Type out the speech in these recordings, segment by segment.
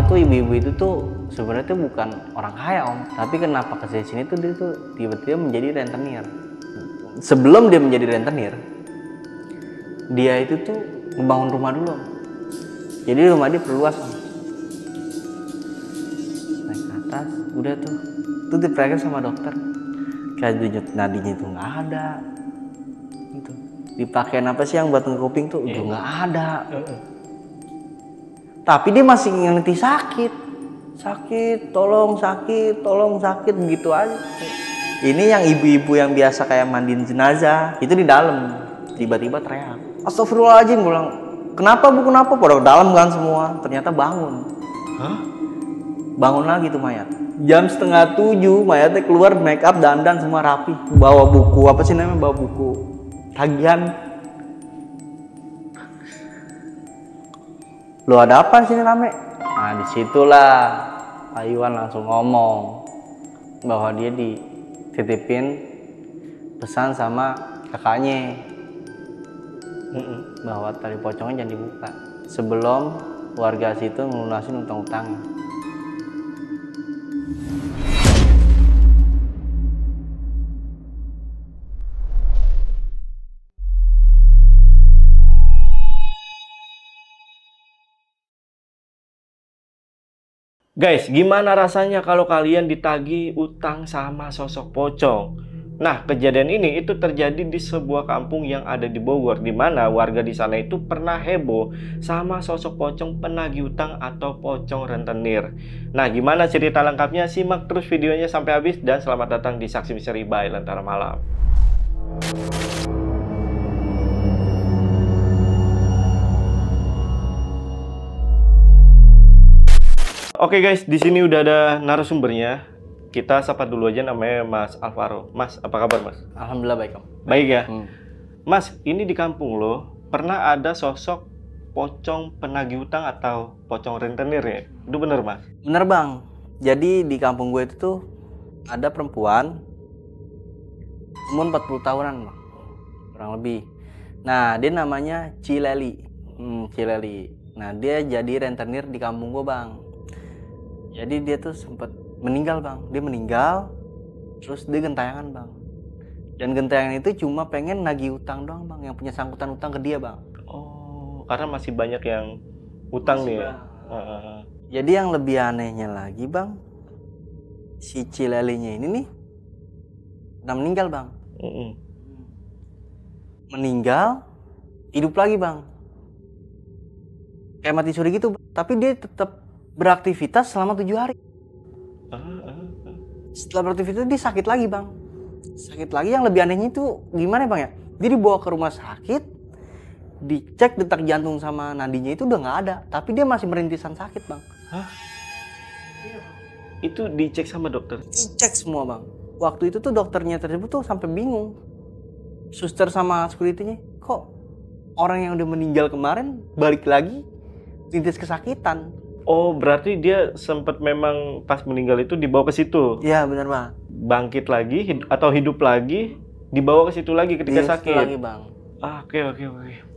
tuh ibu-ibu itu tuh sebenarnya tuh bukan orang kaya om, tapi kenapa kesini sini tuh dia tuh tiba-tiba menjadi rentenir. Sebelum dia menjadi rentenir, dia itu tuh membangun rumah dulu om. Jadi rumah dia perluas om. Naik ke atas, udah tuh diperiksa sama dokter. Kayak denyut nadinya itu nggak ada. Gitu. Dipakein apa sih yang buat ngekuping tuh udah nggak ada. Tapi dia masih ngerti sakit, tolong sakit begitu aja. Ini yang ibu-ibu yang biasa kayak mandiin jenazah itu di dalam tiba-tiba teriak, astagfirullahaladzim, bilang kenapa bu, kenapa? Pada dalam kan semua, ternyata bangun. Hah? Bangun lagi tuh mayat. Jam 6:30 mayatnya keluar, make up, dandan semua rapi, bawa buku apa sih namanya, bawa buku tagihan. Lo ada apa sini rame? Nah disitulah Pak Iwan langsung ngomong bahwa dia dititipin pesan sama kakaknya bahwa tali pocongnya jangan dibuka sebelum warga situ ngelunasin utang-utangnya. Guys, gimana rasanya kalau kalian ditagih utang sama sosok pocong? Nah, kejadian ini itu terjadi di sebuah kampung yang ada di Bogor, di mana warga di sana itu pernah heboh sama sosok pocong penagih utang atau pocong rentenir. Nah, gimana cerita lengkapnya? Simak terus videonya sampai habis dan selamat datang di Saksi Misteri by Lentera Malam. Oke guys, di sini udah ada narasumbernya. Kita sapa dulu aja, namanya Mas Alvaro. Mas, apa kabar Mas? Alhamdulillah baik om. Baik ya. Mas, ini di kampung lo pernah ada sosok pocong penagih utang atau pocong rentenir ya? Itu bener Mas? Bener bang. Jadi di kampung gue itu tuh ada perempuan umur 40 tahunan bang, kurang lebih. Nah dia namanya Cileli. Cileli. Nah dia jadi rentenir di kampung gue bang. Jadi dia tuh sempat meninggal bang, dia meninggal, terus dia gentayangan bang. Dan gentayangan itu cuma pengen nagih utang doang bang, yang punya sangkutan utang ke dia bang. Oh, karena masih banyak yang utang nih ya. Jadi yang lebih anehnya lagi bang, si Cilelinya ini nih udah meninggal bang. Meninggal, hidup lagi bang. Kayak mati suri gitu, tapi dia tetap beraktivitas selama 7 hari. Setelah beraktivitas dia sakit lagi bang. Sakit lagi, yang lebih anehnya itu gimana bang ya? Dia dibawa ke rumah sakit, dicek detak jantung sama nadinya itu udah nggak ada, tapi dia masih merintisan sakit bang. Hah? Itu dicek sama dokter? Dicek semua bang. Waktu itu tuh dokternya tersebut tuh sampai bingung. Suster sama security-nya, kok orang yang udah meninggal kemarin balik lagi rintis kesakitan. Oh, berarti dia sempat memang pas meninggal itu dibawa ke situ. Iya, benar, Bang. Bangkit lagi atau hidup lagi, dibawa ke situ lagi ketika sakit. Lagi, Bang. Oke.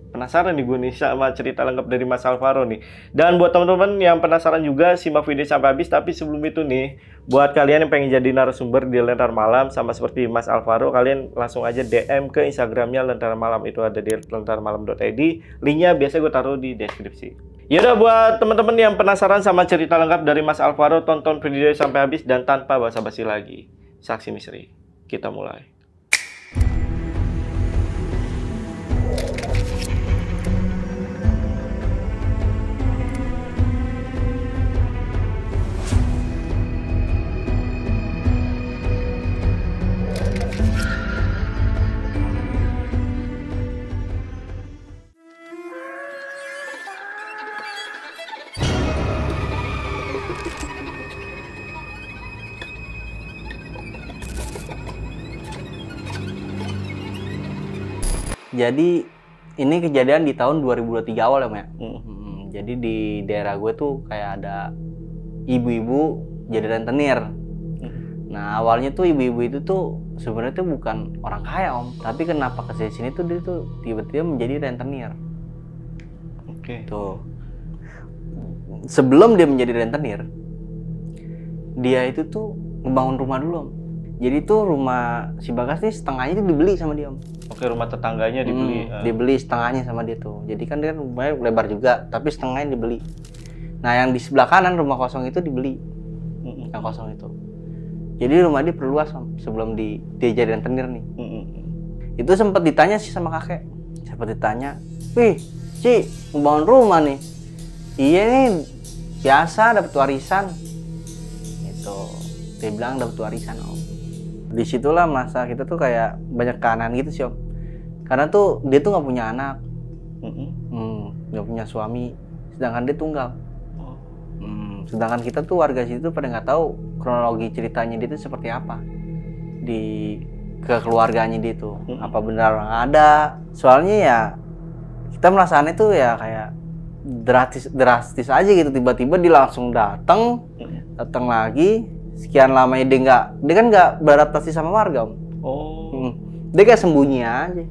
Penasaran nih gue nih sama cerita lengkap dari Mas Alvaro nih. Dan buat teman-teman yang penasaran juga, simak video sampai habis. Tapi sebelum itu nih, buat kalian yang pengen jadi narasumber di Lentera Malam sama seperti Mas Alvaro, kalian langsung aja DM ke Instagramnya Lentera Malam, itu ada di lenteramalam.id. Linknya biasa gue taruh di deskripsi. Yaudah, buat teman-teman yang penasaran sama cerita lengkap dari Mas Alvaro, tonton video sampai habis dan tanpa basa-basi lagi. Saksi Misteri, kita mulai. Jadi ini kejadian di tahun 2023 awal ya, Mak. Jadi di daerah gue tuh kayak ada ibu-ibu jadi rentenir. Nah awalnya tuh ibu-ibu itu tuh sebenarnya tuh bukan orang kaya om, tapi kenapa kesini sini tuh dia tuh tiba-tiba menjadi rentenir. Oke. Tuh sebelum dia menjadi rentenir, dia itu tuh ngebangun rumah dulu Om. Jadi tuh rumah si Bagas nih setengahnya itu dibeli sama dia Om. Oke, rumah tetangganya dibeli. Dibeli setengahnya sama dia tuh. Jadi kan dia rumahnya lebar juga, tapi setengahnya dibeli. Nah yang di sebelah kanan rumah kosong itu dibeli, yang kosong itu. Jadi rumah dia perluas Om, sebelum dia jadi rentenir nih. Itu sempat ditanya sih sama kakek, sempat ditanya, wih Ci, mau bangun rumah nih? Iya nih, biasa dapat warisan. Itu, dia bilang dapat warisan Om. Disitulah masa kita tuh kayak banyak kanan gitu sih Om. Karena tuh dia tuh nggak punya anak, nggak punya suami, sedangkan dia tunggal. Sedangkan kita tuh warga situ pada nggak tahu kronologi ceritanya dia tuh seperti apa di kekeluarganya dia tuh. Apa benar orang ada? Soalnya ya kita merasakannya tuh ya kayak drastis aja gitu, tiba-tiba dia langsung datang lagi. Sekian lamanya dia kan nggak beradaptasi sama warga Om. Dia kayak sembunyi aja,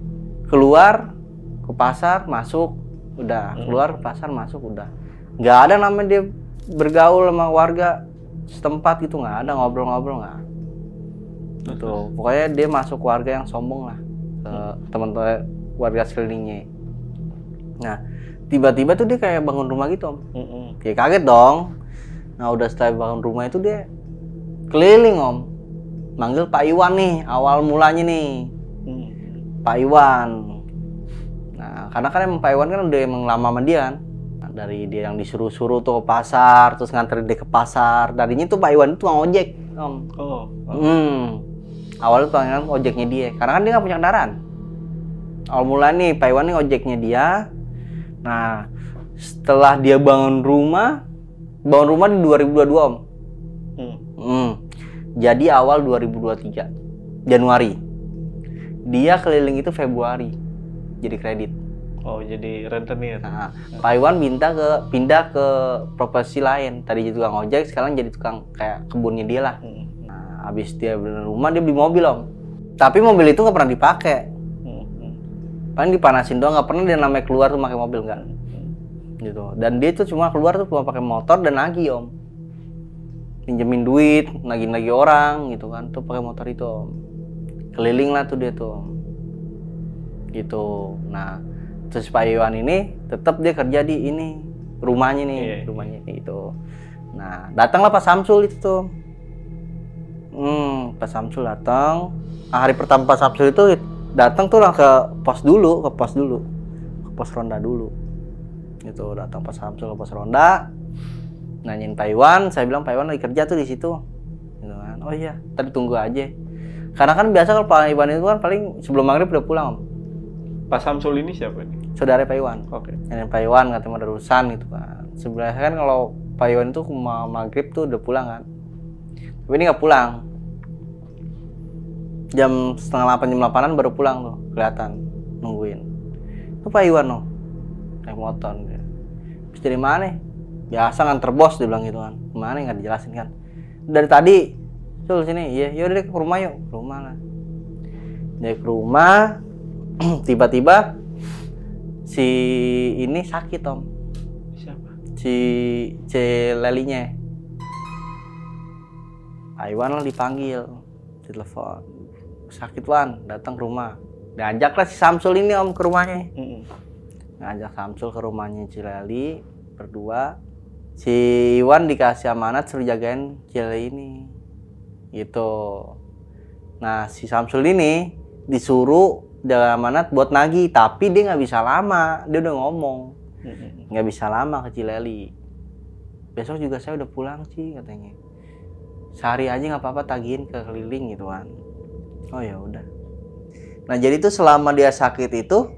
keluar ke pasar masuk udah, keluar ke pasar masuk udah, nggak ada namanya dia bergaul sama warga setempat gitu, nggak ada ngobrol-ngobrol, nggak gitu. Pokoknya dia masuk warga yang sombong lah ke teman-teman warga sekelilingnya. Nah tiba-tiba tuh dia kayak bangun rumah gitu Om. Kayak kaget dong. Nah udah setelah bangun rumah itu dia keliling Om, manggil Pak Iwan nih, awal mulanya nih Pak Iwan. Nah karena kan emang Pak Iwan kan udah emang lama sama dia kan. Nah, dari dia yang disuruh-suruh tuh ke pasar, terus nganterin dia ke pasar. Darinya tuh Pak Iwan itu tukang ojek Om. Awalnya tukang ojeknya dia, karena kan dia nggak punya kendaraan. Awal mulanya nih Pak Iwan nih ojeknya dia. Nah setelah dia bangun rumah di 2022 Om. Jadi awal 2023 Januari. Dia keliling itu Februari jadi kredit. Oh, jadi rentenir. Nah, Pak Iwan pindah ke profesi lain. Tadi jadi tukang ojek, sekarang jadi tukang kayak kebunnya dia lah. Nah, habis dia beli rumah, dia beli mobil Om. Tapi mobil itu nggak pernah dipakai. Paling dipanasin doang, nggak pernah dia namanya keluar tuh pakai mobil, nggak. Gitu. Dan dia tuh cuma keluar tuh cuma pakai motor dan nagih Om. Pinjemin duit, nagih orang gitu kan, tuh pakai motor itu Om. Keliling lah tuh dia tuh Om. Gitu. Nah, terus Pak Iwan ini tetap dia kerja di ini rumahnya nih, rumahnya itu. Nah, datanglah Pak Samsul itu tuh. Pak Samsul datang. Nah, hari pertama Pak Samsul itu datang tuh lah ke pos ronda dulu. Gitu, datang Pak Samsul ke pos ronda. Nanyain Pak Iwan, saya bilang Pak Iwan lagi kerja tuh di situ. Gitu kan. Oh iya, tadi tunggu aja. Karena kan biasa kalau Pak Iwan itu kan paling sebelum maghrib udah pulang Om. Pak Samsul ini siapa nih? Saudara Pak Iwan. Oke. Yang Pak Iwan katanya ada urusan gitu kan. Sebenarnya kan kalau Pak Iwan itu maghrib tuh udah pulang kan. Tapi ini nggak pulang. Jam 7:30 jam 8-an baru pulang tuh, kelihatan nungguin. Itu Pak Iwan loh, naik motor dia. Terus dari mana? Biasa nganter bos dia bilang gitu kan. Kemana nggak dijelasin kan. Dari tadi, Sul sini, iya, yaudah ke rumah yuk, ke rumah lah. Dia ke rumah, tiba-tiba si ini sakit Om. Siapa? Si Lelinya. Pak Iwan lah dipanggil, ditelepon. Sakit Wan, datang ke rumah. Diajaklah si Samsul ini Om ke rumahnya. Ngajak Samsul ke rumahnya Cileli berdua. Si Iwan dikasih amanat suruh jagain Cileli ini. Gitu. Nah si Samsul ini disuruh jaga amanat buat nagih, tapi dia nggak bisa lama. Dia udah ngomong nggak bisa lama ke Cileli. Besok juga saya udah pulang sih katanya. Sehari aja nggak apa-apa tagihin ke keliling gitu kan. Oh ya udah. Nah jadi tuh selama dia sakit itu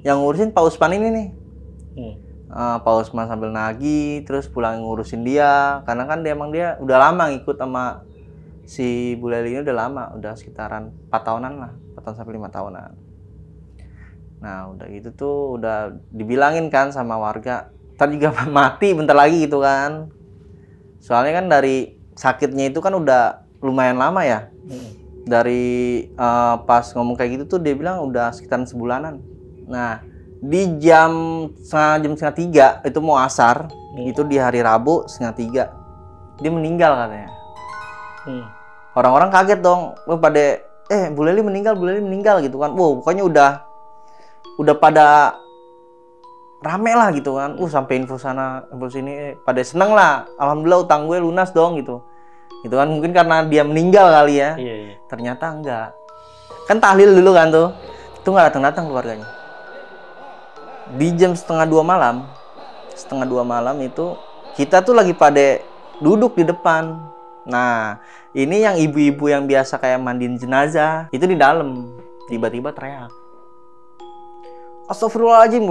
yang ngurusin Pak Usman ini nih. Pak Usman sambil nagih, terus pulang ngurusin dia, karena kan dia udah lama ngikut sama si Bu Leli ini, udah lama, udah sekitaran 4 tahunan lah, 4 tahun sampai 5 tahunan. Nah udah gitu tuh udah dibilangin kan sama warga, ntar juga mati bentar lagi gitu kan. Soalnya kan dari sakitnya itu kan udah lumayan lama ya. Dari pas ngomong kayak gitu tuh dia bilang udah sekitaran sebulanan. Nah Di jam setengah 3 itu mau asar, itu di hari Rabu setengah 3 dia meninggal katanya. Orang-orang kaget dong, pada Bu Leli meninggal gitu kan. Wow, pokoknya udah pada rame lah gitu kan. Sampai info sana info sini pada seneng lah. Alhamdulillah utang gue lunas dong gitu. Gitu kan, mungkin karena dia meninggal kali ya. Iya. Ternyata enggak. Kan tahlil dulu kan tuh. Itu nggak datang keluarganya. Di jam setengah 2 malam itu kita tuh lagi pada duduk di depan. Nah, ini yang ibu-ibu yang biasa kayak mandiin jenazah itu di dalam tiba-tiba teriak, astagfirullahaladzim,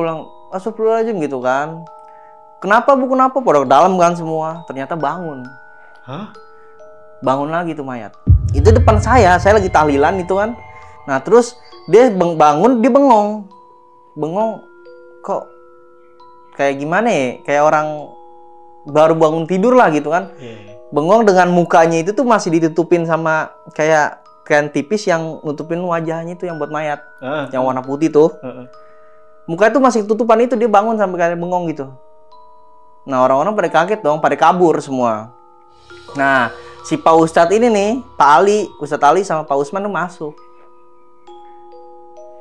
astagfirullahaladzim gitu kan. Kenapa Bu, kenapa? Pada dalam kan semua. Ternyata bangun. Hah? Bangun lagi tuh mayat. Itu depan saya lagi tahlilan itu kan. Nah terus dia bangun, dia bengong, kok kayak gimana ya, kayak orang baru bangun tidur lah gitu kan. Bengong dengan mukanya itu tuh masih ditutupin sama kayak kain tipis yang nutupin wajahnya itu yang buat mayat, yang warna putih tuh. Muka itu masih tutupan itu, dia bangun sampai kayak bengong gitu. Nah orang-orang pada kaget dong, pada kabur semua. Nah si Pak Ustadz ini nih, Pak Ali, Ustadz Ali sama Pak Usman tuh masuk.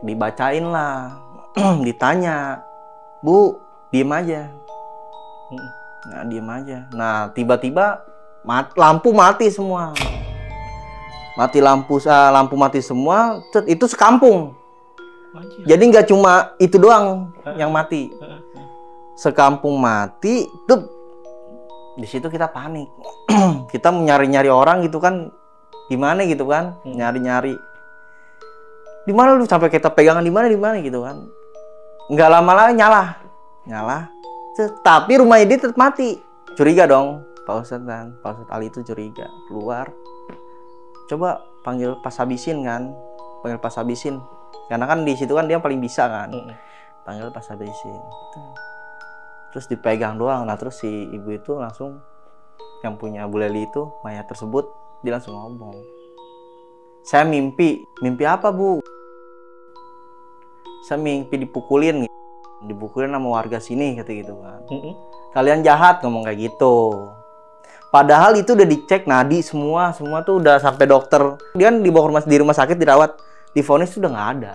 Dibacain lah, ditanya, Bu, diem aja. Nah, diem aja. Nah, tiba-tiba lampu mati semua. Lampu mati semua, itu sekampung. Jadi nggak cuma itu doang yang mati. Sekampung mati, tuh. Di situ kita panik. Kita nyari-nyari orang gitu kan. Gimana gitu kan? Nyari-nyari. Di mana lu, sampai kita pegangan di mana gitu kan. Nggak lama lagi nyala. Tapi rumahnya dia tetap mati. Curiga dong Pak Ustadz Ali itu curiga. Keluar, coba panggil Pak Sabisin kan. Karena kan di situ kan dia paling bisa kan. Panggil Pak Sabisin. Terus dipegang doang. Nah terus si ibu itu langsung, yang punya Bu Leli itu, mayat tersebut, dia langsung ngomong, saya mimpi apa Bu? Saya mimpi dipukulin sama warga sini, kata gitu kan. Kalian jahat, ngomong kayak gitu. Padahal itu udah dicek nadi semua tuh udah sampai dokter. Dia kan dibawa di rumah sakit, dirawat, divonis sudah nggak ada.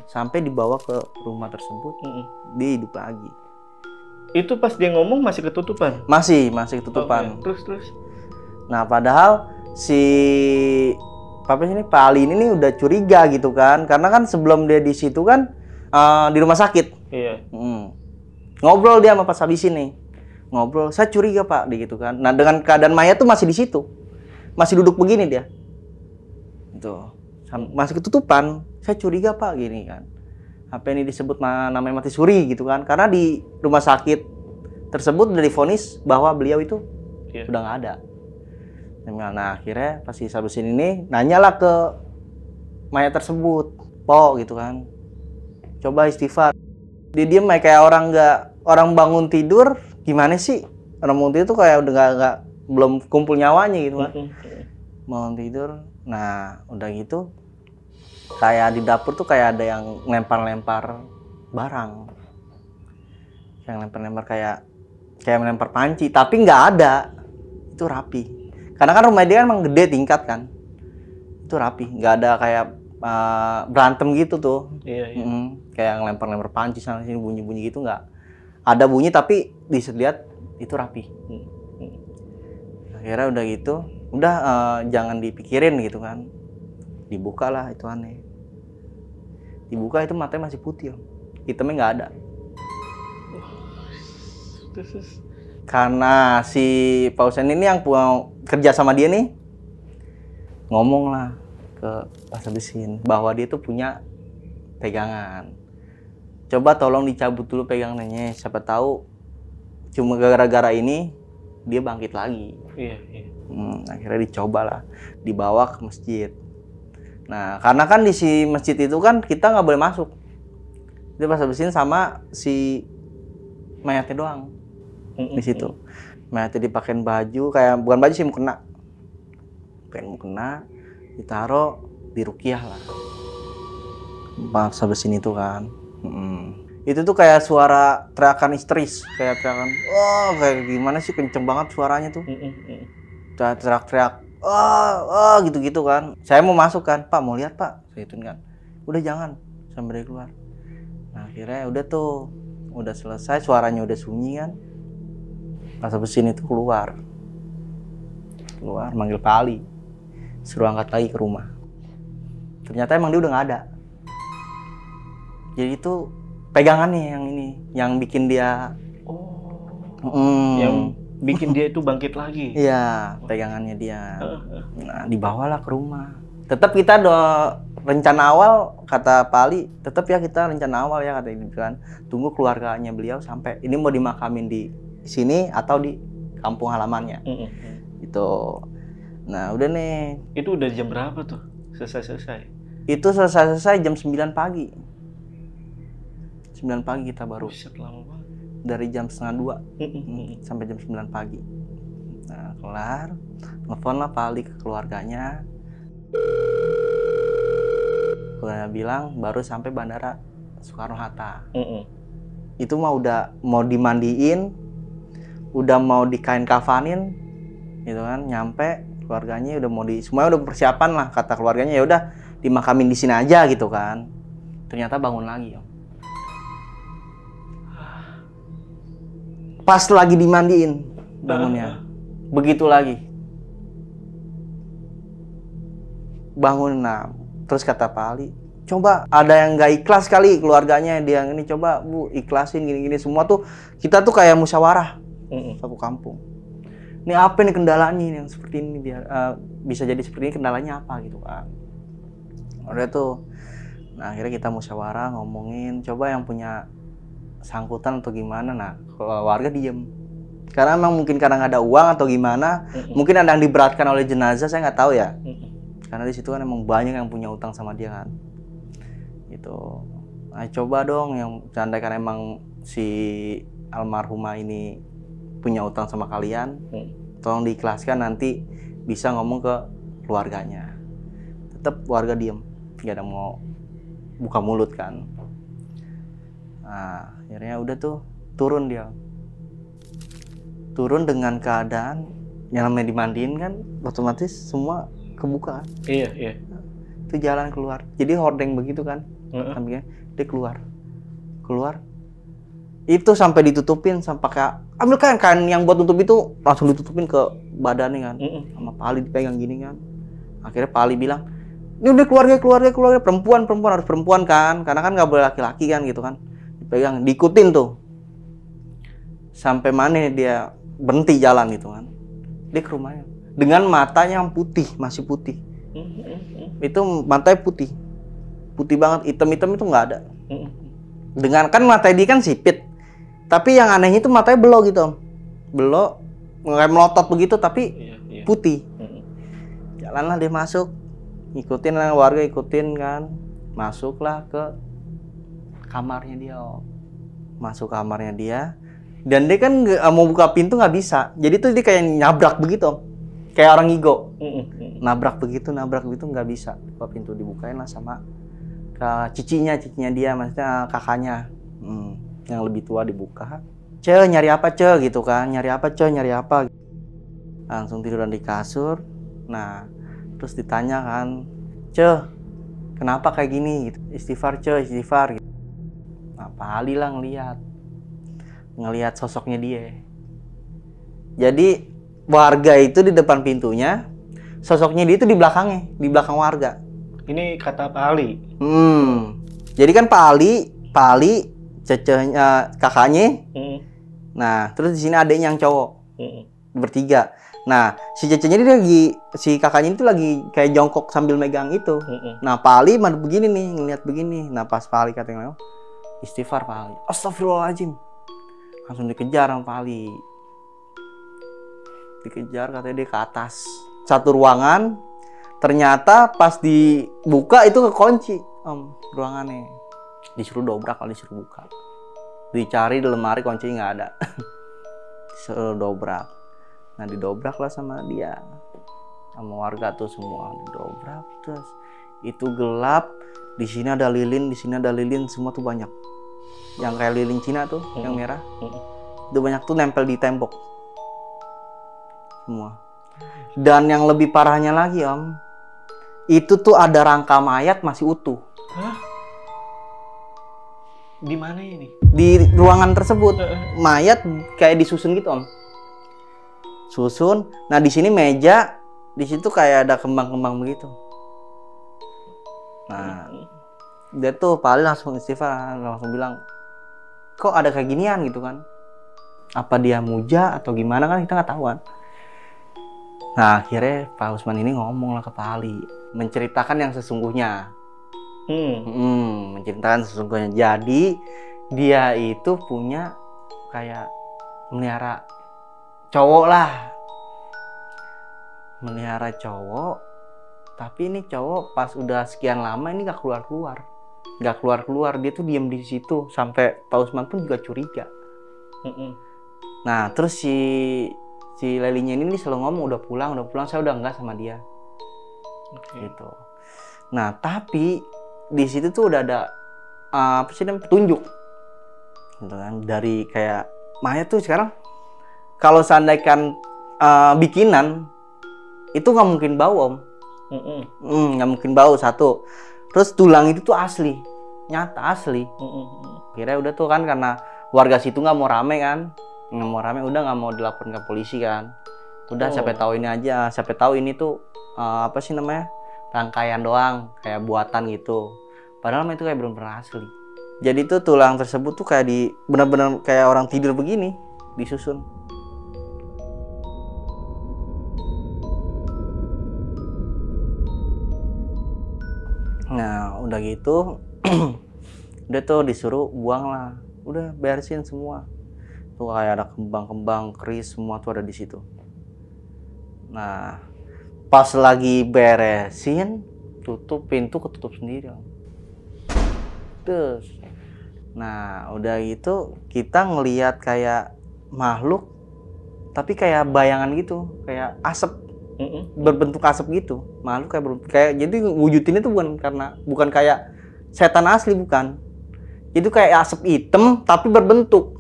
Sampai dibawa ke rumah tersebut, dia hidup lagi. Itu pas dia ngomong masih ketutupan? Masih ketutupan. Okay. Terus? Nah, padahal si Pak Ali ini nih udah curiga gitu kan. Karena kan sebelum dia di situ kan di rumah sakit. Iya. Ngobrol dia sama Pak Sabisin nih. Ngobrol, saya curiga Pak, gitu kan. Nah, dengan keadaan mayat tuh masih di situ. Masih duduk begini dia. Tuh. Masih ketutupan. Saya curiga Pak, gini kan. Apa ini disebut namanya mati suri gitu kan. Karena di rumah sakit tersebut udah divonis bahwa beliau itu udah nggak ada. Nah akhirnya pas si Sabisin ini nanyalah ke mayat tersebut, Po gitu kan, coba istighfar. Dia diem kayak orang bangun tidur. Gimana sih orang bangun tidur tuh kayak udah nggak belum kumpul nyawanya gitu kan. Bangun tidur. Nah udah gitu kayak di dapur tuh kayak ada yang lempar-lempar barang, yang lempar-lempar kayak melempar panci, tapi nggak ada. Itu rapi. Karena kan rumah dia kan emang gede tingkat kan. Itu rapi, nggak ada kayak berantem gitu tuh. Iya. Kayak ngelempar-lempar panci sana sini, bunyi-bunyi gitu nggak. Ada bunyi tapi dilihat itu rapi. Akhirnya udah gitu, jangan dipikirin gitu kan. Dibuka lah, itu aneh. Dibuka itu matanya masih putih, hitamnya nggak ada. Karena si Pak Husain ini yang kerja sama dia nih, ngomong lah ke Pak Sabisin bahwa dia tuh punya pegangan. Coba tolong dicabut dulu pegangannya, siapa tahu cuma gara-gara ini dia bangkit lagi. Iya. Akhirnya dicobalah, dibawa ke masjid. Nah, karena kan di si masjid itu kan kita nggak boleh masuk. Dia Pak Sabisin sama si mayatnya doang di situ. Mayatnya dipakein baju, kayak bukan baju sih, mukena. Mukena ditaruh di ruqyah lah. Pak Sabisin itu kan. Itu tuh kayak suara teriakan histeris, kayak teriakan, oh kayak gimana sih, kenceng banget suaranya tuh. Teriak-teriak, gitu-gitu kan. Saya mau masuk kan, Pak mau lihat Pak, saya itu kan. Udah jangan, sampai dia keluar. Nah akhirnya udah tuh, udah selesai, suaranya udah sunyi kan. Pas habis ini tuh keluar manggil Pak Ali, suruh angkat lagi ke rumah. Ternyata emang dia udah nggak ada. Jadi itu pegangannya yang ini, yang bikin dia yang bikin dia itu bangkit lagi. Iya, pegangannya dia. Nah, dibawalah ke rumah. Tetap kita rencana awal, kata Pak Ali, tetap ya kita rencana awal ya, kata gitu kan. Tunggu keluarganya beliau sampai ini mau dimakamin di sini atau di kampung halamannya. Itu. Nah, udah nih. Itu udah jam berapa tuh? Selesai. Itu selesai jam 9 pagi. 9 pagi kita baru. Buset, lama banget. Dari jam 1:30 sampai jam 9 pagi. Nah, kelar. Nelfon lah Pak Ali ke keluarganya. Keluarga bilang baru sampai Bandara Soekarno-Hatta. Itu mah udah mau dimandiin, udah mau dikain kafanin, gitu kan. Nyampe keluarganya udah mau semuanya udah persiapan lah, kata keluarganya ya udah dimakamin di sini aja gitu kan. Ternyata bangun lagi, Om. Pas lagi dimandiin bangunnya, begitu lagi bangun. Nah, terus kata Pak Ali, coba ada yang nggak ikhlas kali keluarganya, dia ini coba Bu ikhlasin gini-gini. Semua tuh kita tuh kayak musyawarah satu kampung. Ini apa nih kendalanya yang seperti ini, biar bisa jadi seperti ini, kendalanya apa gitu kan. Udah tuh, nah akhirnya kita musyawarah ngomongin, coba yang punya sangkutan atau gimana. Nah warga diem karena emang mungkin karena nggak ada uang atau gimana. Mungkin ada yang diberatkan oleh jenazah, saya nggak tahu ya. Karena di situ kan emang banyak yang punya utang sama dia kan gitu. Nah coba dong yang seandainya emang si almarhumah ini punya utang sama kalian, tolong diikhlaskan, nanti bisa ngomong ke keluarganya. Tetap warga diem, nggak ada mau buka mulut kan. Nah, akhirnya udah tuh turun dia. Turun dengan keadaan yang namanya dimandiin kan, otomatis semua kebuka kan. Iya. Itu jalan keluar. Jadi hordeng begitu kan. Sampingnya dia keluar. Itu sampai ditutupin sampai kayak ambil kan yang buat tutup itu langsung ditutupin ke badannya kan. Sama Pak Ali dipegang gini kan. Akhirnya Pak Ali bilang, "Ini udah keluarga perempuan harus perempuan kan. Karena kan nggak boleh laki-laki kan gitu kan." Pegang, diikutin tuh sampai mana dia berhenti jalan gitu kan. Dia ke rumahnya dengan matanya yang putih, masih putih. Itu matanya putih banget, hitam itu nggak ada. Dengan kan mata dia kan sipit, tapi yang anehnya itu matanya belok gitu, belok kayak melotot begitu tapi putih. Jalanlah dia masuk, ikutin lah warga, ikutin kan, masuklah ke kamarnya dia. Masuk kamarnya dia, dan dia kan mau buka pintu nggak bisa, jadi tuh dia kayak nyabrak begitu, kayak orang ngigo. Nabrak begitu nggak bisa. Buka pintu dibukain lah sama cicinya dia, maksudnya kakaknya yang lebih tua. Dibuka, nyari apa gitu kan, nyari apa. Langsung tiduran di kasur. Nah terus ditanya kan, kenapa kayak gini gitu. Istighfar gitu. Nah, Pak Ali lah ngelihat sosoknya dia. Jadi warga itu di depan pintunya, sosoknya dia itu di belakang warga. Ini kata Pak Ali. Jadi kan Pak Ali, cecehnya kakaknya. Nah, terus di sini adiknya yang cowok. Bertiga. Nah, si cecehnya si kakaknya itu lagi kayak jongkok sambil megang itu. Nah, Pak Ali madep begini nih, ngeliat begini. Nah, pas Pak Ali katanya, istighfar Pak Ali. Astagfirullahaladzim. Langsung dikejar sama Pak Ali. Dikejar, katanya dia ke atas satu ruangan. Ternyata pas dibuka itu kekunci ruangannya. Disuruh dobrak, kalau disuruh buka. Dicari di lemari, kuncinya nggak ada. Disuruh dobrak. Nah didobrak lah sama dia, sama warga tuh semua didobrak. Terus itu gelap, Di sini ada lilin, di sini ada lilin, semua tuh banyak. Yang kayak lilin Cina tuh, yang merah. Itu banyak tuh nempel di tembok. Semua. Dan yang lebih parahnya lagi Om, itu tuh ada rangka mayat masih utuh. Hah? Di mana ini? Di ruangan tersebut mayat kayak disusun gitu Om. Susun. Nah di sini meja, di situ kayak ada kembang-kembang begitu. Nah dia tuh paling langsung istighfar, langsung bilang, kok ada kayak ginian gitu kan? Apa dia muja atau gimana kan kita nggak tahu kan? Nah akhirnya Pak Usman ini ngomong lah ke Pak Ali, menceritakan yang sesungguhnya. Menceritakan sesungguhnya. Jadi dia itu punya kayak melihara cowok lah, melihara cowok. Tapi ini cowok pas udah sekian lama ini gak keluar. Dia tuh diem di situ sampai Pak Usman pun juga curiga. Nah terus si Lelinya ini selalu ngomong udah pulang, saya udah enggak sama dia. Gitu. Nah tapi di situ tuh udah ada apa sih namanya, petunjuk gitu kan, dari kayak mayat tuh sekarang kalau seandainya bikinan itu nggak mungkin bau Om. Nggak mungkin bau satu. Terus tulang itu tuh asli, nyata asli. Kira udah tuh kan, karena warga situ nggak mau rame kan, udah nggak mau dilaporin ke polisi kan. Udah siapa tahu ini aja, siapa tahu ini tuh apa sih namanya, rangkaian doang, kayak buatan gitu. Padahal itu kayak bener-bener asli. Jadi tuh tulang tersebut tuh kayak benar-benar kayak orang tidur begini, disusun. Nah udah gitu udah tuh disuruh buang lah, udah beresin semua tuh, kayak ada kembang-kembang keris semua tuh ada di situ. Nah pas lagi beresin, tutup pintu, ketutup sendiri Om. Terus nah udah gitu kita ngelihat kayak makhluk tapi kayak bayangan gitu, kayak asap, berbentuk asap gitu, makhluk kayak jadi wujudinnya tuh bukan kayak setan asli, bukan. Itu kayak asap hitam tapi berbentuk.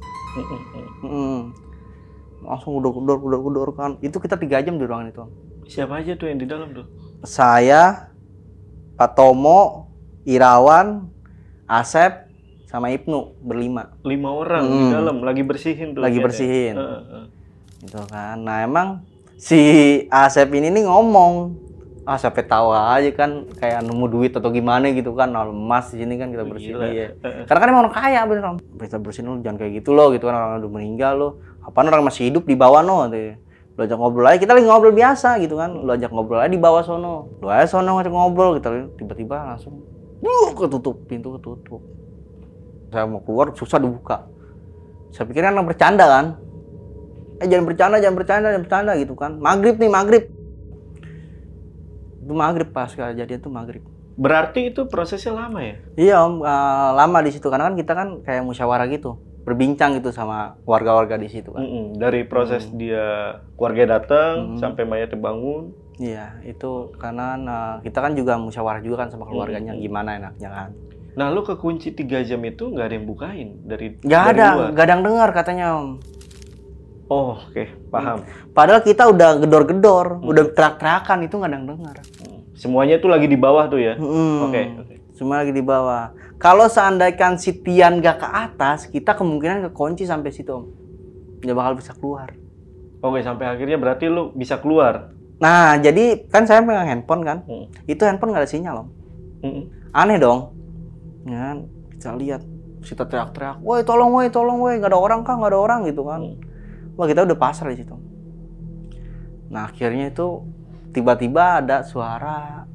Langsung gedor kan. Itu kita 3 jam di ruangan itu. Siapa aja tuh yang di dalam tuh? Saya, Pak Tomo, Irawan, Asep, sama Ibnu, berlima. 5 orang di dalam lagi bersihin tuh. Lagi bersihin. Gitu kan. Nah emang si Asep ini nih ngomong, sampai tahu aja kan kayak nemu duit atau gimana gitu kan, emas di sini kan kita bersihin. Iya. Karena kan emang orang kaya bener Om. Kita bersihin lo jangan kayak gitu loh gitu kan, orang udah meninggal lo. Apaan orang masih hidup di bawah no. Lo ajak ngobrol aja, kita lagi ngobrol biasa gitu kan. Lo ajak ngobrol aja di bawah sono. Lo aja sono ngajak ngobrol, kita tiba-tiba langsung ketutup, pintu ketutup. Saya mau keluar susah dibuka. Saya pikir kan bercanda kan. Jangan bercanda gitu kan. Maghrib. Itu maghrib pas kejadian tuh maghrib. Berarti itu prosesnya lama ya? Iya Om, lama di situ karena kan kita kan kayak musyawarah gitu, berbincang gitu sama warga-warga di situ kan. Dari proses dia keluarga datang sampai mayatnya bangun. Iya, itu karena kita kan juga musyawarah juga kan sama keluarganya gimana enaknya kan. Nah lu kekunci 3 jam itu nggak ada yang bukain dari Nggak ada luar? yang dengar katanya Om. Oh, oke, paham. Padahal kita udah gedor-gedor, udah teriak-teriakan, itu nggak ada yang dengar. Semuanya tuh lagi di bawah tuh ya? Oke. Semua lagi di bawah. Kalau seandainya si Tian gak ke atas, kita kemungkinan kekunci sampai situ Om. Nggak bakal bisa keluar. Oke, sampai akhirnya berarti lu bisa keluar? Nah, jadi kan saya pegang handphone kan. Itu handphone nggak ada sinyal Om. Aneh dong. Ya, kita lihat, kita teriak-teriak, woi tolong woi, nggak ada orang kah, nggak ada orang gitu kan. Wah kita udah pasrah di situ. Nah akhirnya itu tiba-tiba ada suara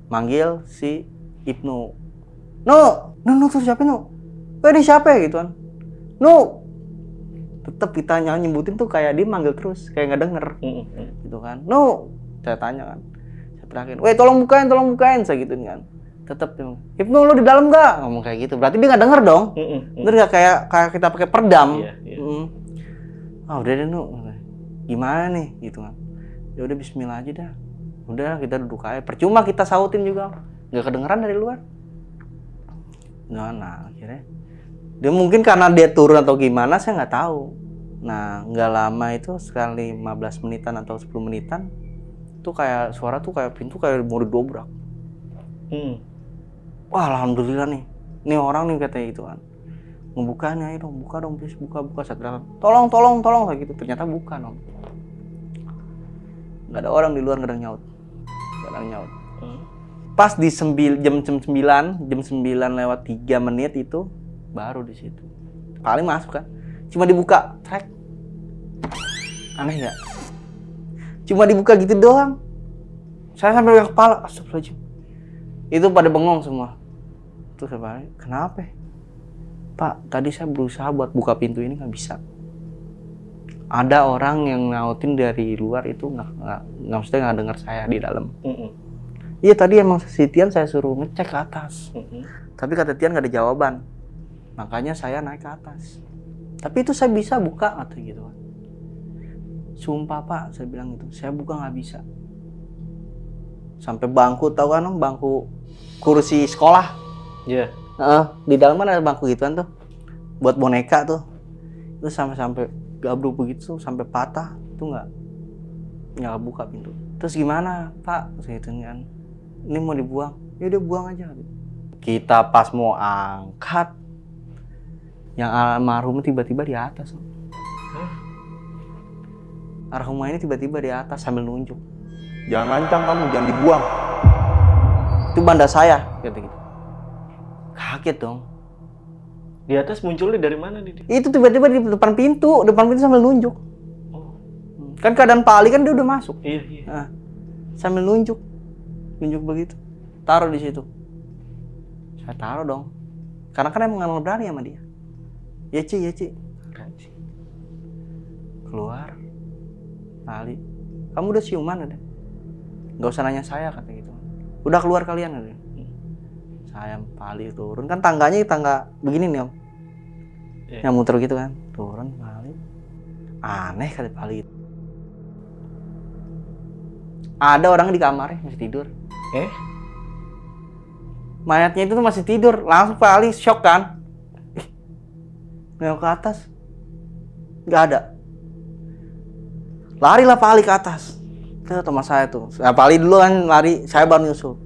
manggil si Ibnu. No tuh siapa No? Ini siapa ya gitu kan? No. Tetap kita nyebutin tuh kayak dia manggil terus, kayak nggak denger, gitu kan? No. Saya tanya kan, saya teriakin, woi tolong bukain, saya gituin kan. Tetap dia, Ibnu lu di dalam nggak? Ngomong kayak gitu. Berarti dia nggak denger dong. Bener nggak kayak kita pakai peredam. Udah deh Nu, gimana nih gitu kan. Ya udah bismillah aja dah. Udah kita duduk aja. Percuma kita sautin juga, nggak kedengeran dari luar. Nah akhirnya dia mungkin karena dia turun atau gimana saya nggak tahu. Nah nggak lama itu sekali 15 menitan atau 10 menitan tuh kayak suara tuh kayak pintu kayak mau didobrak. Wah alhamdulillah nih, ini orang nih katanya gitu kan. Membukanya, ayo dong, buka dong, please, buka. Saya bilang, tolong kayak gitu. Ternyata bukan om. Nggak ada orang di luar, nggak ada yang nyaut. Pas di jam 9 lewat 3 menit itu baru di situ. Paling masuk kan. Cuma dibuka, trek. Aneh nggak? Cuma dibuka gitu doang. Saya sampai ke kepala, astagfirullahaladzim. Itu pada bengong semua. Terus saya balik, kenapa? Pak, tadi saya berusaha buat buka pintu ini nggak bisa. Ada orang yang ngautin dari luar itu nggak dengar saya di dalam. Iya tadi emang si Tian saya suruh ngecek ke atas. Tapi kata Tian nggak ada jawaban. Makanya saya naik ke atas. Tapi itu saya bisa buka atau gitu kan. Sumpah Pak, saya bilang gitu. Saya buka nggak bisa. Sampai bangku, tahu kan om, bangku kursi sekolah. Iya. Di dalam kan ada bangku gituan tuh. Buat boneka tuh. Itu sampai gabruk begitu sampai patah. Itu nggak buka pintu. Terus gimana Pak? Gitu kan. Ini mau dibuang. Ya udah buang aja. Kita pas mau angkat, yang almarhum tiba-tiba di atas. Almarhumah ini tiba-tiba di atas sambil nunjuk. Jangan lancang kamu, jangan dibuang. Itu banda saya, gitu. Kaget dong. Di atas munculnya dari mana nih? Itu tiba-tiba di depan pintu sambil nunjuk. Kan keadaan Pak Ali kan dia udah masuk. Iya. Nah, sambil nunjuk begitu. Taruh di situ. Saya taruh dong. Karena kan emang nggak berani sama dia. Ya Ci. Keluar. Pak Ali, kamu udah siuman ada? Nggak usah nanya saya kata gitu. Udah keluar kalian ada? Saya Pak Ali turun. Kan tangganya tangga begini nih om. Yang muter gitu kan. Turun Pak Ali. Aneh kata Pak Ali. Ada orang di kamarnya masih tidur. Mayatnya itu tuh masih tidur. Langsung Pak Ali shock kan. Nengok ke atas. Nggak ada. Larilah Pak Ali ke atas. Itu teman saya tuh. Nah, Pak Ali dulu kan lari. Saya baru nyusul.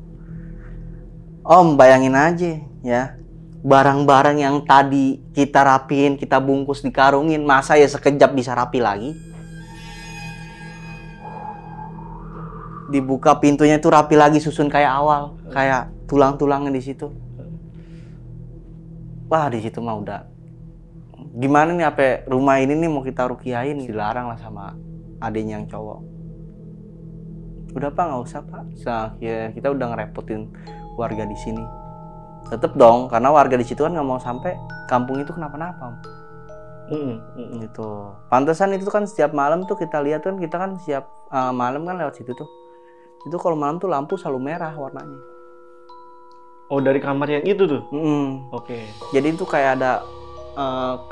Om bayangin aja ya. Barang-barang yang tadi kita rapiin, kita bungkus dikarungin. Masa ya sekejap bisa rapi lagi? Dibuka pintunya itu rapi lagi, susun kayak awal, kayak tulang-tulangnya di situ. Wah di situ mah udah gimana nih, apa rumah ini nih mau kita rukiahin, dilarang lah sama adiknya yang cowok. Udah Pak nggak usah Pak, ya, kita udah ngerepotin warga di sini. Tetep dong, karena warga di situ kan nggak mau sampai kampung itu kenapa-napa. Gitu. Pantesan itu kan setiap malam tuh kita lihat kan, kita kan setiap malam kan lewat situ tuh. Itu kalau malam tuh lampu selalu merah warnanya. Oh dari kamar yang itu tuh? Oke. Jadi itu kayak ada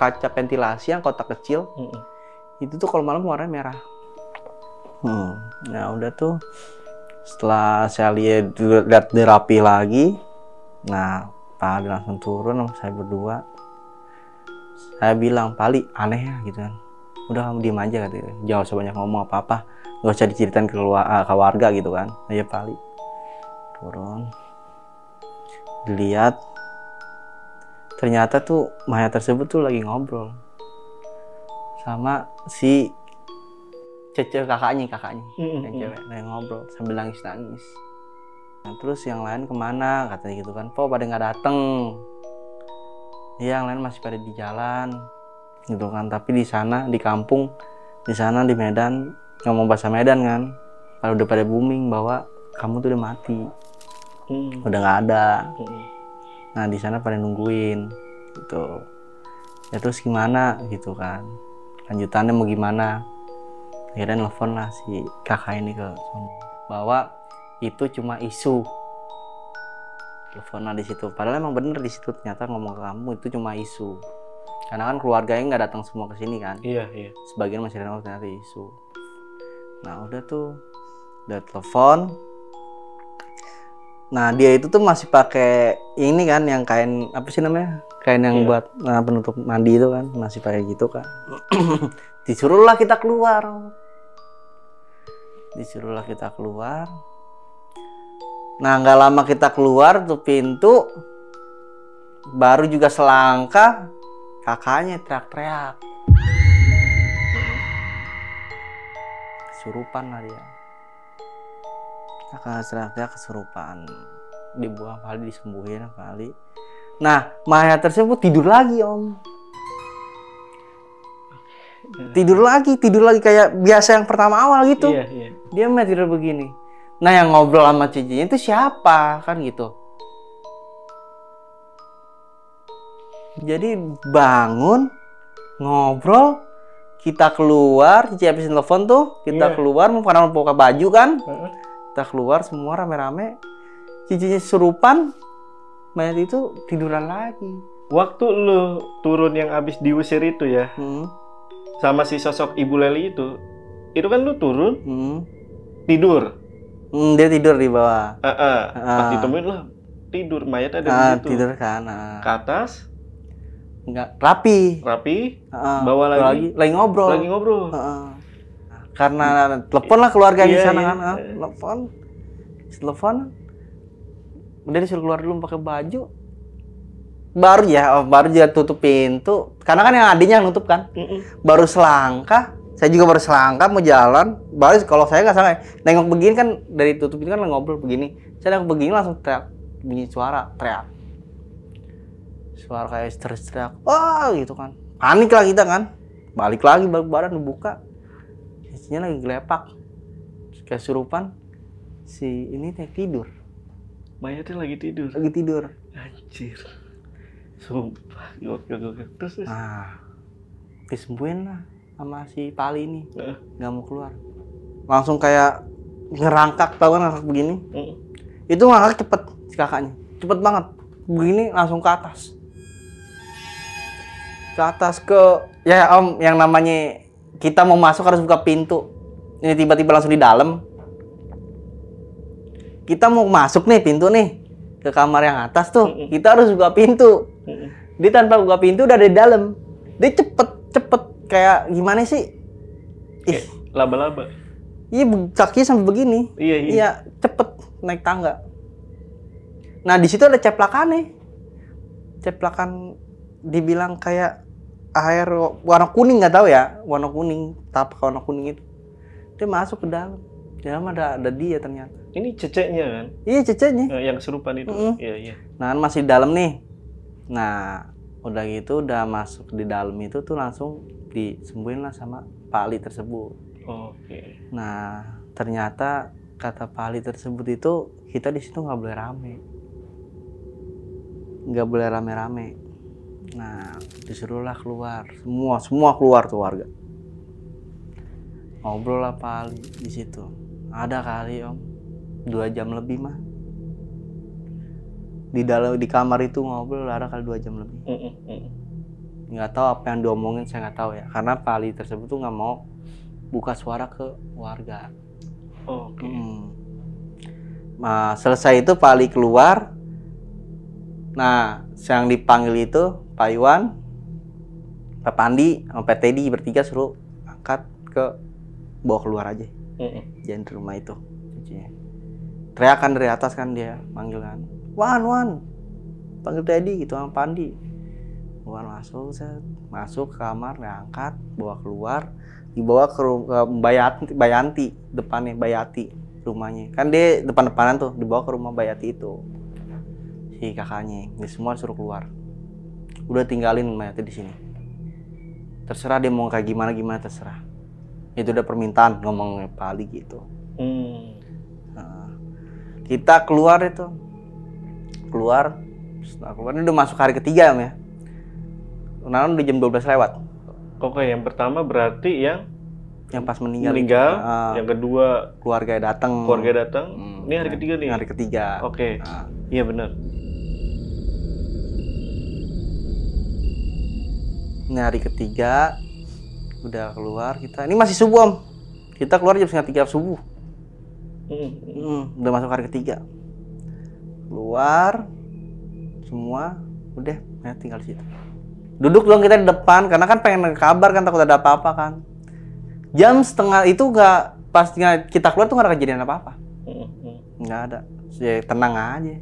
kaca ventilasi yang kotak kecil. Itu tuh kalau malam warnanya merah. Nah udah tuh setelah saya lihat dirapi lagi, nah Pak Ali langsung turun sama saya berdua. Saya bilang, Pak Ali aneh ya gitu kan. Udah kamu diem aja katanya. Jangan usah banyak ngomong apa-apa. Gak usah diceritain ke warga gitu kan. Ayo Pak Ali turun, dilihat, ternyata tuh mayat tersebut tuh lagi ngobrol sama si Cece kakaknya yang cewek, lagi ngobrol sambil nangis. Nah, terus yang lain kemana katanya gitu kan. Kok pada nggak dateng? Iya yang lain masih pada di jalan gitu kan. Tapi di sana di kampung, di sana di Medan, ngomong bahasa Medan kan, kalau udah pada booming bahwa kamu tuh udah mati, udah nggak ada. Nah di sana pada nungguin gitu. Ya terus gimana gitu kan, lanjutannya mau gimana? Akhirnya nelfon lah si kakak ini ke sono bahwa itu cuma isu. Telepon lah di situ. Padahal emang bener di situ ternyata ngomong ke kamu itu cuma isu. Karena kan keluarganya nggak datang semua ke sini kan. Iya. Sebagian masih ada ternyata isu. Nah udah tuh, udah telepon. Nah dia itu tuh masih pakai ini kan, yang kain apa sih namanya, kain yang Iya. buat penutup mandi itu kan, masih pakai gitu kan. Disuruhlah kita keluar. Nah nggak lama kita keluar tuh pintu, baru juga selangkah kakaknya teriak-teriak. Kesurupan lah dia. Kakak teriak-teriak kesurupan. Dibuang kali, disembuhin kali. Nah, mayat tersebut tidur lagi, Om. Tidur lagi kayak biasa yang pertama awal gitu. Iya, iya. Dia mah tidur begini. Nah, yang ngobrol sama cicinya itu siapa? Kan gitu. Jadi bangun, ngobrol, kita keluar, Cici habisin telepon tuh, kita keluar, karena mau buka baju kan. Kita keluar semua rame-rame. Cicinya serupan, mayat itu tiduran lagi. Waktu lu turun yang abis diusir itu ya, sama si sosok Ibu Leli itu kan lu turun, tidur. Dia tidur di bawah. Pas ditemuin lah, tidur, mayat ada di situ. Tidur kan. Ke atas, enggak rapi. bawa lagi ngobrol. Karena telepon lah keluarga di sana kan, telepon. Udah disuruh keluar dulu pakai baju. Baru dia tutup pintu. Karena kan yang adiknya yang nutup kan. Baru selangkah, saya juga baru selangkah mau jalan. Baru kalau saya nggak salah, nengok begini kan dari tutup itu kan ngobrol begini. Saya nengok begini langsung teriak, bunyi suara teriak. Suara kayak teriak, wah gitu kan. Panik lah kita kan. Balik lagi badan dibuka. Isinya lagi gelepak. Kayak surupan. Si ini tidur. Mayatnya lagi tidur. Anjir. Sumpah. Gokil. Terus. Nah, disembuhin lah sama si Pali ini. Nggak mau keluar. Langsung kayak ngerangkak, tau kan ngangkak begini. Itu ngangkak cepet si kakaknya. Cepet banget. Begini langsung ke atas. Ya Om, yang namanya kita mau masuk harus buka pintu. Ini tiba-tiba langsung di dalam. Kita mau masuk nih pintu nih ke kamar yang atas tuh, kita harus buka pintu. Dia tanpa buka pintu udah di dalam. Dia cepet kayak gimana sih? Laba-laba. Iya, kakinya sampai begini. Iya, cepet naik tangga. Nah di situ ada ceplakan nih. Ceplakan dibilang kayak air warna kuning, nggak tahu ya, warna kuning, tapak warna kuning itu. Dia masuk ke dalam. Di dalam ada dia ternyata. Ini ceceknya kan? Iya, ceceknya. Yang kesurupan itu. Iya. Nah, masih di dalam nih. Nah, udah gitu udah masuk di dalam itu tuh langsung disembuhin lah sama Pak Ali tersebut. Oke. Nah, ternyata kata Pak Ali tersebut itu kita di situ nggak boleh rame. Nggak boleh rame-rame. Nah, disuruhlah keluar. Semua keluar tuh warga. Ngobrol lah Pak Ali di situ. Ada kali Om 2 jam lebih mah. Di kamar itu ngobrol ada kali 2 jam lebih. Nggak tahu apa yang diomongin, saya nggak tahu ya. Karena Pak Ali tersebut tuh nggak mau buka suara ke warga. Nah, selesai itu Pak Ali keluar. Nah, yang dipanggil itu Pak Iwan, Pak Pandi, sama Pak Teddy bertiga suruh angkat ke bawa keluar aja. Jangan di rumah itu. Teriakan dari atas kan dia manggil kan. Wan, panggil Teddy gitu sama Pandi. Wan masuk ke kamar, diangkat, bawa keluar, dibawa ke Bayanti depannya, Bayati rumahnya. Kan dia depan-depanan tuh, dibawa ke rumah Bayati itu. Si kakaknya, ini semua disuruh keluar. Udah tinggalin mayatnya di sini. Terserah dia mau kayak gimana terserah. Itu udah permintaan ngomongnya Pak Ali gitu. Nah, kita keluar itu. Setelah keluar ini udah masuk hari ketiga ya. Nah, udah jam 12 lewat. Oke, yang pertama berarti yang pas meninggal. Yang kedua keluarga datang. Ini hari ketiga nih. Hari ketiga. Oke. Iya benar. Ini hari ketiga udah keluar kita. Ini masih subuh Om. Kita keluar jam 2:30 subuh. Udah masuk hari ketiga. keluar semua, udah ya tinggal di situ. Duduk dong kita di depan karena kan pengen kabar kan, takut ada apa-apa kan. Jam setengah itu nggak, pas kita keluar tuh nggak ada kejadian apa-apa, nggak ada. Ya tenang aja.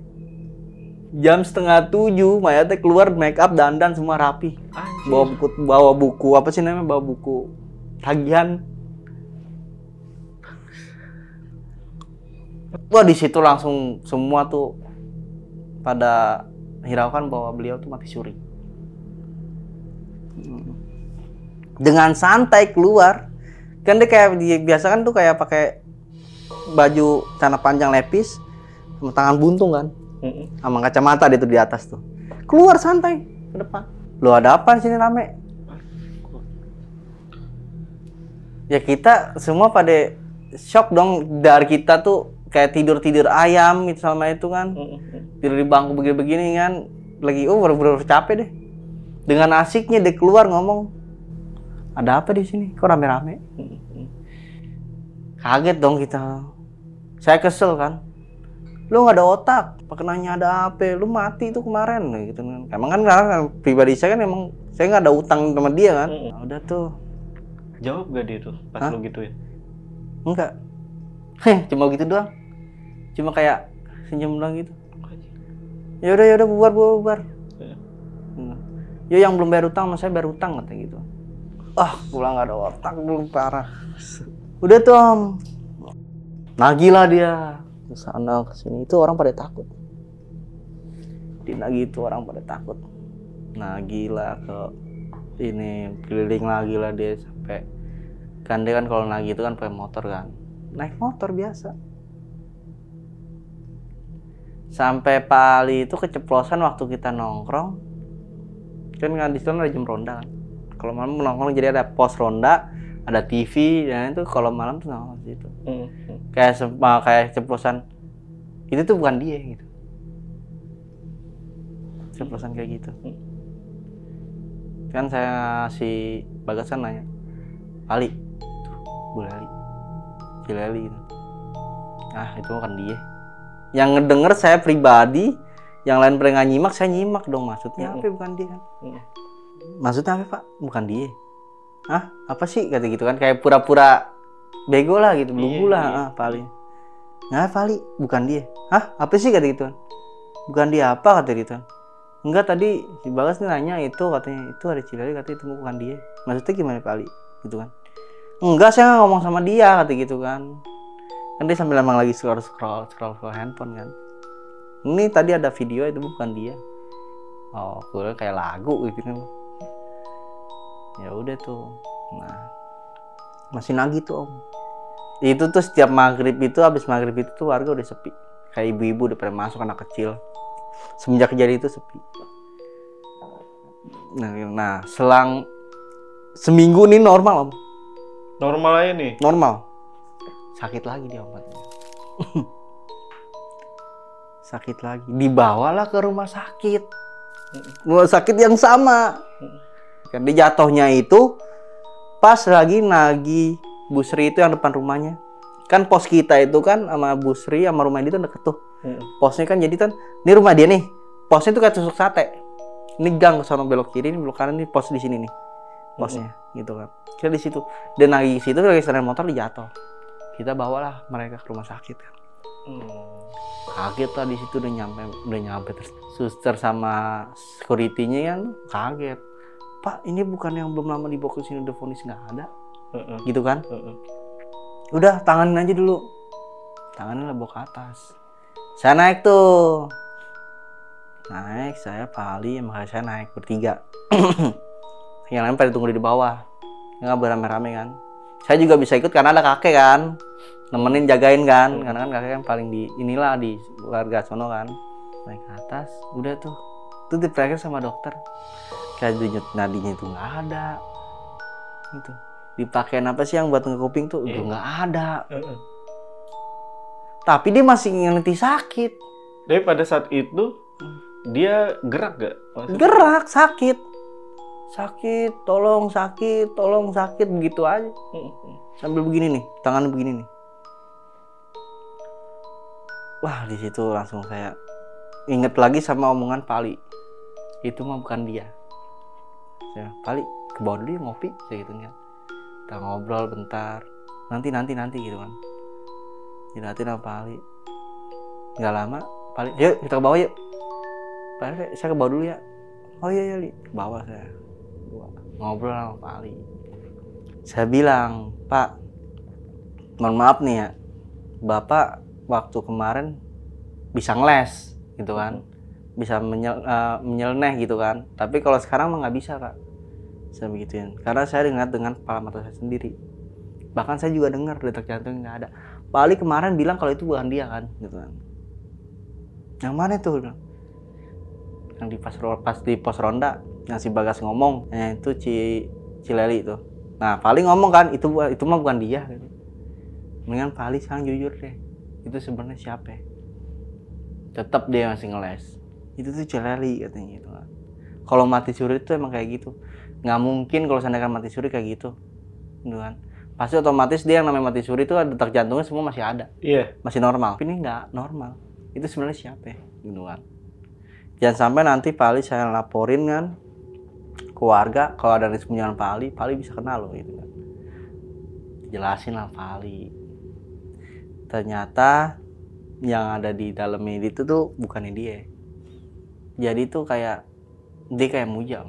Jam 6:30 mayatnya keluar, make up, dandan semua rapi. Bawa buku apa sih namanya, bawa buku tagihan. Wah di situ langsung semua tuh pada hiraukan bahwa beliau tuh mati suri. Dengan santai keluar, kan dia kayak biasa kan tuh kayak pakai baju celana panjang lepis, sama tangan buntung kan, sama kacamata dia tuh di atas tuh. Keluar santai ke depan. Lu ada apa di sini rame? Ya kita semua pada shock dong, dari kita tuh kayak tidur ayam itu sama itu kan, tidur di bangku begini kan, lagi baru capek deh. Dengan asiknya dia keluar ngomong, ada apa di sini? Kok rame-rame? Kaget dong kita. Saya kesel kan. Lu nggak ada otak, pakai nanya ada apa? Lu mati itu kemarin gitu kan. Emang kan pribadi saya kan emang saya nggak ada utang sama dia kan. Nah, udah tuh. Jawab gak dia tuh pas lu gitu ya? Enggak. Cuma gitu doang. Cuma kayak senyum doang gitu. Ya udah bubar. Ya yang belum bayar utang sama saya bayar utang kata gitu. Pulang nggak ada otak, belum parah. Udah tuh Om. Nagih lah dia ke sana ke sini, itu orang pada takut. Dinagih itu orang pada takut. Nagih lah ke ini, keliling lagi lah dia sampai kan dia kan kalau nagih itu kan pakai motor kan. Naik motor biasa. Sampai Pak Ali itu keceplosan waktu kita nongkrong. Kan di situ ada jam ronda kan. Kalau malam nongkrong jadi ada pos ronda, ada TV, dan itu kalau malam tuh nongkrong di situ. Kayak ceplosan. Itu tuh bukan dia gitu. Ceplosan kayak gitu. Kan saya si Bagas kan nanya, Ali, Bu Leli, Cileli gitu. Itu bukan dia. Yang ngedenger saya pribadi, yang lain pada nggak nyimak, saya nyimak dong. Maksudnya apa bukan dia kan? Maksudnya apa Pak? Bukan dia. Apa sih kata gitu kan? Kayak pura-pura bego lah gitu, belum lah. Pak Ali. Nah Pak Ali, bukan dia. Apa sih kata gitu kan? Bukan dia apa kata gitu kan? Enggak, tadi si Bagas nih nanya itu katanya itu ada Cileli, katanya itu bukan dia. Maksudnya gimana Pak Ali? Gitu kan? Enggak, saya nggak ngomong sama dia kata gitu kan. Kan dia sambil emang lagi scroll handphone kan. Ini tadi ada video itu bukan dia. Gue kayak lagu gitu kan. Ya udah tuh. Nah, masih nagih tuh Om. Itu tuh setiap maghrib itu, habis maghrib itu tuh warga udah sepi. Kayak ibu-ibu udah pada masuk, anak kecil. Semenjak kejadian itu sepi. Nah, selang seminggu ini normal Om. Normal aja nih? Normal. Sakit lagi dia Om katanya. Sakit lagi. Dibawalah ke rumah sakit. Rumah sakit yang sama. Kan dia jatuhnya itu pas lagi nagih Bu Sri itu yang depan rumahnya. Kan pos kita itu kan sama Bu Sri sama rumah dia tuh deket tuh. Posnya kan jadi kan, ini rumah dia nih. Posnya tuh kayak tusuk sate. Ini gang ke sono belok kiri, ini belok kanan, ini pos di sini nih. Posnya gitu kan. Kita di situ. Dan nagih situ lagi setir motor dijatuh. Kita bawalah mereka ke rumah sakit kan. Kaget lah di situ udah nyampe suster sama security-nya kan kaget. Pak, ini bukan yang belum lama dibawa ke sini udah vonis nggak ada, gitu kan? Udah tanganin aja dulu, tangannya lah bawa ke atas. Saya naik tuh, saya Pak Ali, makanya saya naik bertiga. Yang lain pada tunggu di bawah, nggak beramai-ramai kan? Saya juga bisa ikut karena ada kakek kan, nemenin jagain kan, karena kan kakek kan paling di keluarga sono kan. Naik ke atas, udah tuh diperiksa sama dokter. Kayak denyut nadinya itu nggak ada, gitu. Dipakein apa sih yang buat ngekuping tuh, itu nggak ada. Tapi dia masih ngerti sakit. Tapi pada saat itu dia gerak gak? Maksudnya? Gerak, sakit, tolong sakit begitu aja. Sambil begini nih, tangannya begini nih. Wah di situ langsung saya inget lagi sama omongan Pali, itu mah bukan dia. Ya, Pali ke bawah dulu ya, ngopi kayak gitu kan. Kita ngobrol bentar, nanti gitu kan. Dilihatin sama Pali, nggak lama Pali, yuk kita ke bawah yuk. Pali, saya ke bawah dulu ya. Oh iya Li, ke bawah saya. Ngobrol sama Pali. Saya bilang, Pak, mohon maaf nih ya, Bapak waktu kemarin bisa ngeles gitu kan, bisa menyeleneh gitu kan, tapi kalau sekarang mah nggak bisa Kak, saya begituin, karena saya dengar dengan kepala mata saya sendiri, bahkan saya juga dengar detak jantungnya nggak ada. Pak Ali kemarin bilang kalau itu bukan dia kan, gitu kan. Yang mana tuh? Yang pas di pos ronda, yang si Bagas ngomong, itu Cileli itu. Nah Pak Ali ngomong kan, itu mah bukan dia. Gitu. Mendingan Pak Ali sekarang jujur deh, itu sebenarnya siapa? Tetap dia masih ngeles. Itu tuh Cileli katanya gitu kan. Kalau mati suri itu emang kayak gitu. Nggak mungkin kalau seandainya mati suri kayak gitu kan. Pasti otomatis dia yang namanya mati suri itu detak jantungnya semua masih ada. Iya. Masih normal. Tapi ini nggak normal. Itu sebenarnya siapa gitu kan. Jangan sampai nanti Pak Ali saya laporin kan ke warga kalau ada sembunyian Pak Ali bisa kenal loh gitu kan. Jelasin lah Pak Ali. Ternyata yang ada di dalamnya itu tuh bukannya dia. Jadi tuh kayak dia kayak Muja.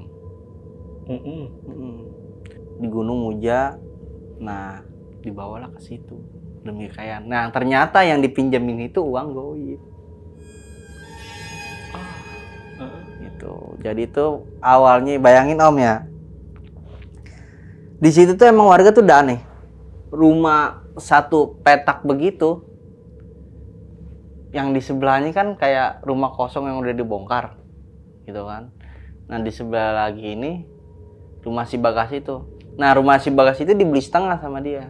Di Gunung Muja. Nah, dibawalah ke situ demi kekayaan. Nah, ternyata yang dipinjemin itu uang goib. Gitu. Jadi itu awalnya bayangin Om ya. Di situ tuh emang warga tuh udah aneh. Rumah satu petak begitu. Yang di sebelahnya kan kayak rumah kosong yang udah dibongkar. Gitu kan. Nah, di sebelah lagi ini rumah si Bagas itu. Nah, rumah si Bagas itu dibeli setengah sama dia.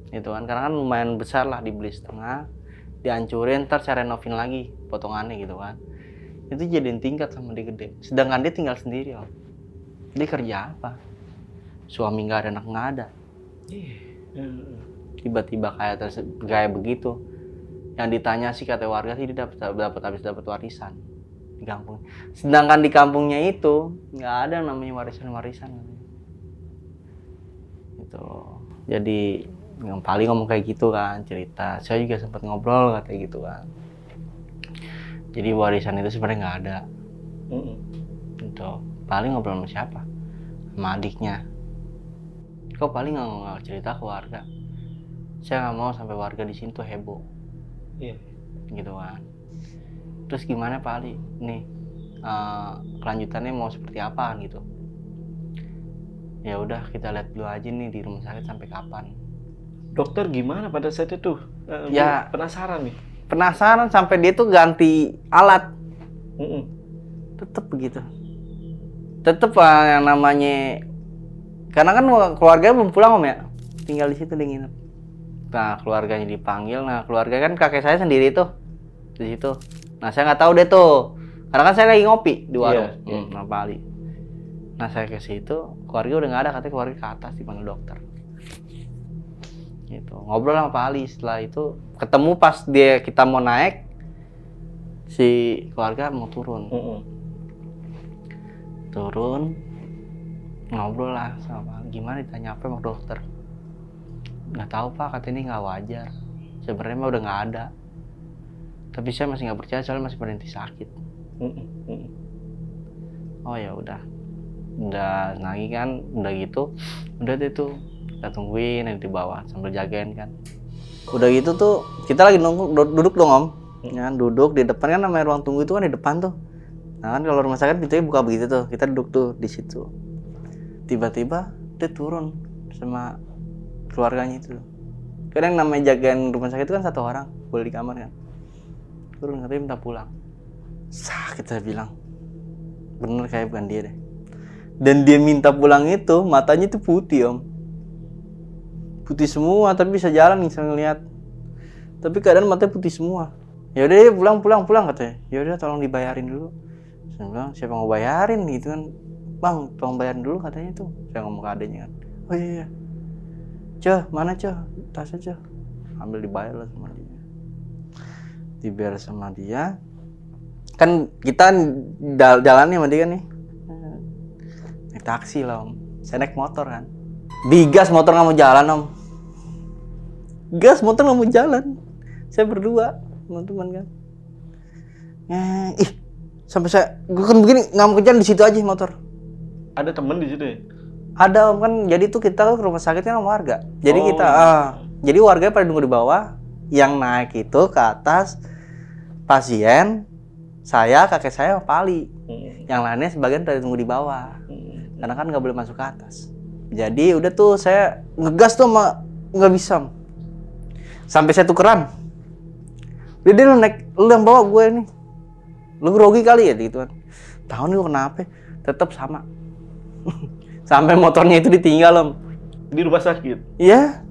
Gitu kan. Karena kan lumayan besar lah, dibeli setengah, dihancurin, ntar saya renovin lagi potongannya gitu kan. Itu jadiin tingkat sama dia gede. Sedangkan dia tinggal sendiri Om. Dia kerja apa? Suami nggak ada, anak nggak ada. Tiba-tiba kayak begitu. Yang ditanya sih kata warga sih dia habis dapat warisan di kampung. Sedangkan di kampungnya itu nggak ada yang namanya warisan. Gitu. Jadi yang paling ngomong kayak gitu kan cerita. Saya juga sempat ngobrol katanya gitu kan. Jadi warisan itu sebenarnya nggak ada. Gitu. Paling ngobrol sama siapa? Sama adiknya. Kok paling nggak cerita ke warga? Saya nggak mau sampai warga di sini tuh heboh. Iya. Gitu kan. Terus gimana Pak Ali? Nih kelanjutannya mau seperti apa gitu? Ya udah kita lihat dulu aja nih di rumah sakit sampai kapan. Dokter gimana pada saat itu? Ya penasaran nih. Penasaran sampai dia tuh ganti alat. Tetep begitu. Tetep yang namanya, karena kan keluarganya belum pulang Om ya, tinggal di situ dia nginep. Nah keluarganya dipanggil, nah keluarga kan kakek saya sendiri tuh di situ. Nah saya nggak tahu deh tuh, karena kan saya lagi ngopi di warung. Nah Pak Ali. Nah saya ke situ, keluarga udah nggak ada, katanya keluarga ke atas dipanggil dokter. Gitu. Ngobrol sama Pak Ali, setelah itu ketemu pas kita mau naik, si keluarga mau turun. Turun, ngobrol lah sama gimana, ditanya apa sama dokter. Nggak tahu Pak, katanya ini nggak wajar. Sebenarnya mah udah nggak ada. Tapi saya masih nggak percaya soalnya masih berhenti sakit. Oh ya udah lagi kan, udah gitu, udah deh tuh kita tungguin yang di bawah sambil jagain kan. Udah gitu tuh kita lagi duduk dong Om. Ya, duduk di depan kan, namanya ruang tunggu itu kan di depan tuh. Nah kan kalau rumah sakit pintunya buka begitu tuh, kita duduk tuh di situ. Tiba-tiba dia turun sama keluarganya itu. Kadang namanya jagain rumah sakit itu kan satu orang, boleh di kamar kan. Turun katanya minta pulang. Sakit saya bilang. Bener kayak bukan dia deh. Dan dia minta pulang itu matanya tuh putih Om. Putih semua tapi bisa jalan nih saya ngeliat. Tapi keadaan matanya putih semua. Ya udah pulang katanya. Ya udah tolong dibayarin dulu. Saya bilang siapa mau bayarin gitu kan. Bang tolong bayarin dulu katanya tuh. Saya ngomong ke adanya kan. Oh iya. Cah, mana Cah? Tasnya Cah. Ambil dibayar lah sama dia. Dibayar sama dia. Kan kita jalannya sama dia kan nih. Naik taksi lah om. Saya naik motor kan. Digas motor nggak mau jalan om. Gas motor nggak mau jalan. Saya berdua teman-teman kan. Sampai gue kan begini nggak mau kerjaan di situ aja motor. Ada temen di situ ya? Ada om kan. Jadi tuh kita ke rumah sakit kan sama warga. Jadi kita jadi warga pada nunggu di bawah. Yang naik itu ke atas pasien, saya, kakek saya, sama Pali. Yang lainnya sebagian pada nunggu di bawah. Karena kan nggak boleh masuk ke atas. Jadi udah tuh saya ngegas tuh sama nggak bisa. Sampai saya tukeran. Dia lu naik, lu yang bawa gue nih. Lu grogi kali ya gitu kan. Tahu nih kenapa? Tetap sama. Sampai motornya itu ditinggal om. Di rumah sakit? Iya.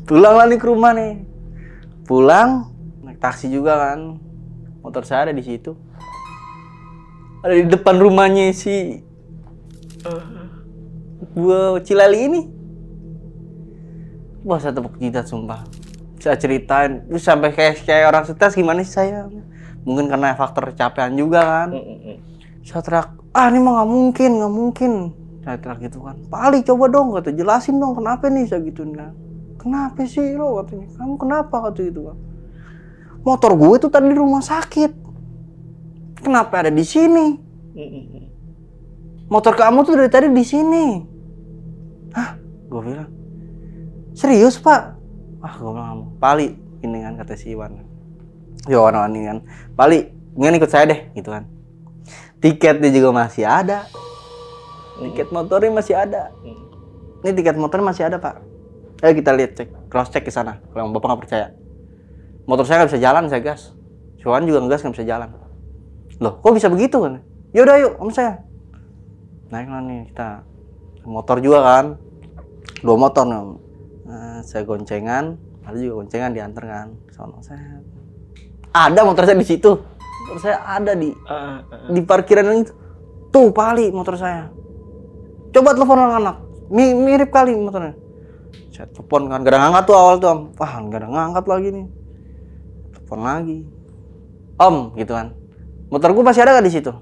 Pulang lah nih ke rumah nih. Pulang naik taksi juga kan. Motor saya ada di situ. Ada di depan rumahnya si gua Cileli ini. Wah, saya tepuk jidat sumpah. Saya ceritain, terus sampai kayak orang stres gimana sih saya? Mungkin karena faktor kecapean juga kan. Saya teriak, ini mah nggak mungkin. Saya teriak gitu kan. Pali coba dong, kata jelasin dong kenapa nih saya gituin kan. Kenapa sih lo katanya? Kamu kenapa kata gitu kan? Motor gue itu tadi di rumah sakit. Kenapa ada di sini? Motor kamu tuh dari tadi di sini. Hah? Gue bilang. Serius pak? Gue bilang Pali ini kan kata si Iwan. Ya orang ini kan. Pali, ingin ikut saya deh gitu kan. Tiketnya juga masih ada. Tiket motornya masih ada. Ini tiket motornya masih ada pak. Ayo kita lihat cek, cross check ke sana. Kalau bapak nggak percaya. Motor saya nggak bisa jalan, saya gas. Cuman juga ngegas nggak bisa jalan. Loh, kok bisa begitu kan? Yaudah yuk, om saya. Naiklah nih kita. Motor juga kan. 2 motor nih om. Saya goncengan, ada juga goncengan diantar kan. Sono saya. Ada motor saya di situ. Motor saya ada di parkiran itu. Tuh Pali motor saya. Coba telepon anak-anak. Mirip kali motornya. Saya telepon kan, gak ada ngangkat tuh awal tuh om. Wah, gak ada ngangkat lagi nih. Telepon lagi. Om, gitu kan. Motor gue masih ada gak di situ?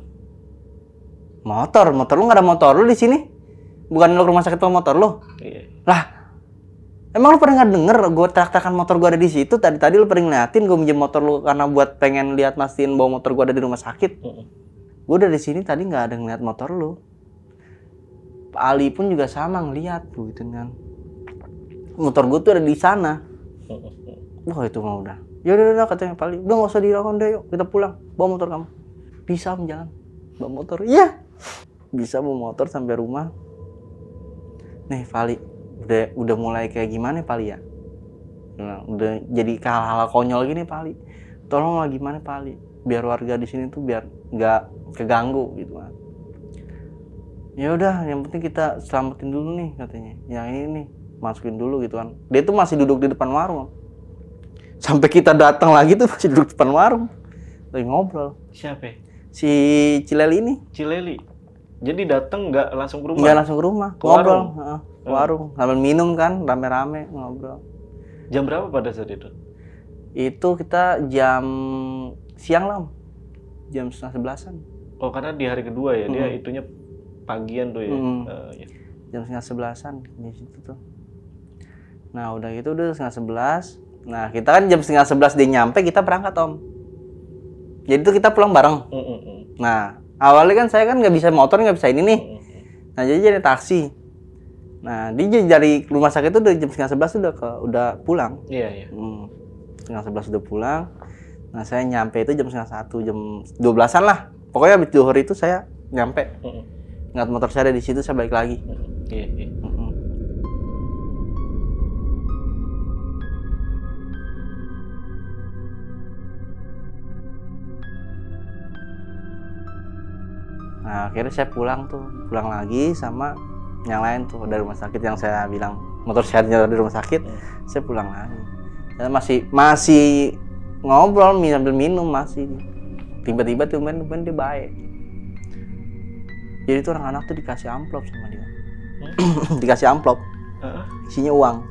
Motor lu gak ada motor lu di sini? Bukan lu ke rumah sakit sama motor lu? Iya. Lah, emang lu pernah nggak denger gue teriak-teriakan motor gue ada di situ? Tadi lu pernah ngeliatin gue minjem motor lu karena buat pengen lihat mastiin bahwa motor gue ada di rumah sakit. Gue udah di sini tadi nggak ada ngeliat motor lu. Pak Ali pun juga sama ngeliat gitu kan. Motor gue tuh ada di sana. Wah itu mah udah. Ya udah katanya Pak Ali. Udah nggak usah dilakukan deh, yuk kita pulang. Bawa motor kamu. Bisa om jalan. Bawa motor. Iya. Bisa bawa motor sampai rumah. Nih Pali, udah mulai kayak gimana Pali ya? Nah, udah jadi hal-hal konyol gini Pali. Tolonglah gimana Pali? Biar warga di sini tuh biar nggak keganggu gitu kan. Ya udah, yang penting kita selamatin dulu nih katanya. Yang ini nih, masukin dulu gitu kan. Dia tuh masih duduk di depan warung. Sampai kita datang lagi tuh masih duduk di depan warung. Lagi ngobrol. Siapa? Si Cileli ini. Cileli. Jadi datang nggak langsung ke rumah? Nggak langsung ke rumah, ke ngobrol. warung? Ke warung, sambil minum kan, rame-rame ngobrol. Jam berapa pada saat itu? Itu kita jam siang lah, jam 10:30-an. Oh karena di hari kedua ya, dia itunya pagian tuh ya? Ya. Jam 10:30-an di situ tuh. Nah udah gitu udah 10:30. Nah kita kan jam 10:30 dia nyampe, kita berangkat om. Jadi tuh kita pulang bareng. Nah awalnya kan saya kan nggak bisa motor, nggak bisa ini nih. Nah jadi taksi. Nah dia dari rumah sakit itu udah jam 10:30 udah pulang. Iya. 10:30 udah pulang. Nah saya nyampe itu jam 11:30, jam 12-an lah. Pokoknya habis zuhur itu saya nyampe. Nggak motor saya ada di situ, saya balik lagi. Iya. Nah akhirnya saya pulang lagi sama yang lain tuh dari rumah sakit yang saya bilang motor saya dari rumah sakit. Saya pulang lagi. Dan masih ngobrol sambil minum masih. Tiba-tiba temen dia baik. Jadi tuh anak-anak tuh dikasih amplop sama dia. Dikasih amplop. Isinya uang.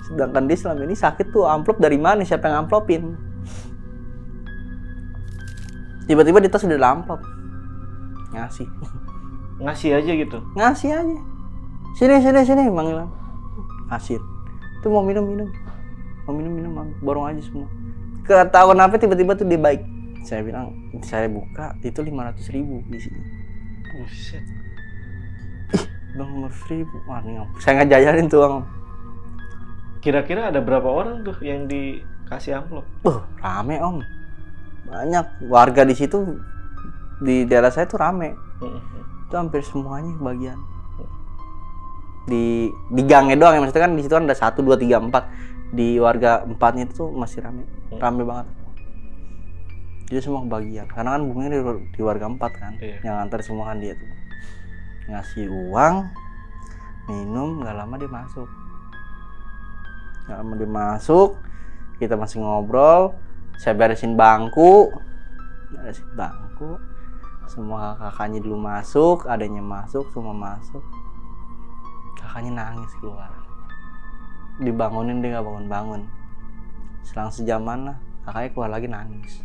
Sedangkan dia selama ini sakit tuh amplop dari mana? Siapa yang amplopin? Tiba-tiba di tas udah ada amplop. Ngasih. Ngasih aja gitu. Ngasih aja. Sini manggil. Kasir. Itu mau minum. Mau minum, borong aja semua. Ketahuan apa tiba-tiba tuh dia baik. Saya bilang, saya buka itu 500.000 di sini. Buset. Bang 500.000. Wah, nih, Om. Saya ngajajarin tuh, Om. Kira-kira ada berapa orang tuh yang dikasih amplop? Rame, Om. Banyak warga di situ, di daerah saya tuh rame. Itu hampir semuanya bagian. Di gangnya doang ya, maksudnya kan di situ kan ada 1, 2, 3, 4. Di warga 4-nya itu masih rame banget. Jadi semua kebagian, karena kan bunganya di warga 4 kan, yang antar semua kan dia tuh ngasih uang, minum, nggak lama dia masuk, kita masih ngobrol, saya beresin bangku, semua kakaknya dulu masuk, adanya masuk, semua masuk, kakaknya nangis keluar. Dibangunin dia nggak bangun. Selang sejaman lah kakaknya keluar lagi nangis.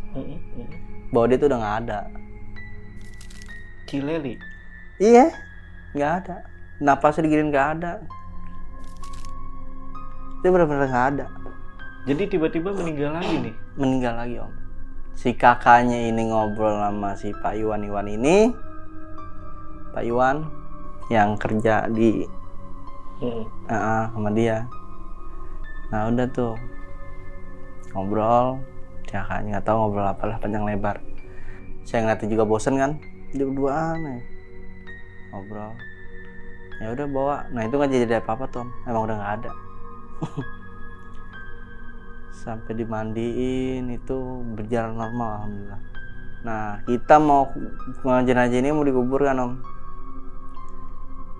Bahwa dia tuh udah nggak ada. Cileli? Iya, nggak ada. Napasnya diginin nggak ada. Dia benar-benar nggak ada. Jadi tiba-tiba meninggal lagi nih? Meninggal lagi, Om. Si kakaknya ini ngobrol sama si Pak Iwan ini. Pak Iwan yang kerja di sama dia. Nah udah tuh ngobrol, kakaknya nggak tahu ngobrol apalah panjang lebar. Saya ngeliatnya juga bosen kan, dia berduaan ya. Ngobrol. Ya udah bawa. Nah itu nggak jadi apa-apa tuh, emang udah nggak ada. Sampai dimandiin itu berjalan normal alhamdulillah. Nah kita mau jenazah ini mau dikubur kan, Om.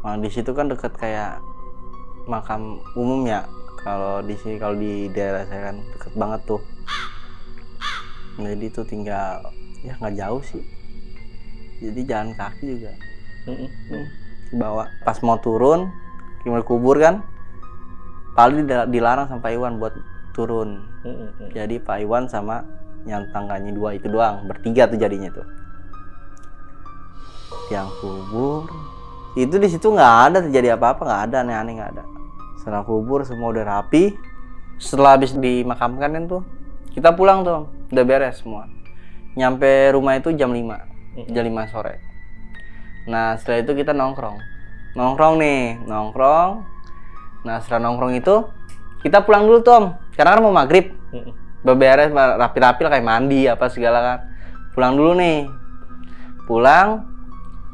Nah, di situ kan deket kayak makam umum ya. Kalau di sini, kalau di daerah saya kan deket banget tuh. Jadi tuh tinggal ya nggak jauh sih. Jadi jalan kaki juga. Dibawa. Pas mau turun, mau kubur kan, paling dilarang sama Pak Iwan buat turun. Jadi Pak Iwan sama yang tangganya 2 itu doang, bertiga tuh jadinya tuh. Yang kubur itu di situ nggak ada terjadi apa-apa, nggak ada aneh-aneh, nggak ada. Setelah kubur semua udah rapi. Setelah habis dimakamkan kan tuh kita pulang tuh, udah beres semua. Nyampe rumah itu jam 5 sore. Nah setelah itu kita nongkrong nih. Nah setelah nongkrong itu kita pulang dulu tuh, Om, karena kan mau maghrib. Beberes rapi-rapi lah, kayak mandi apa segala kan. Pulang dulu nih. Pulang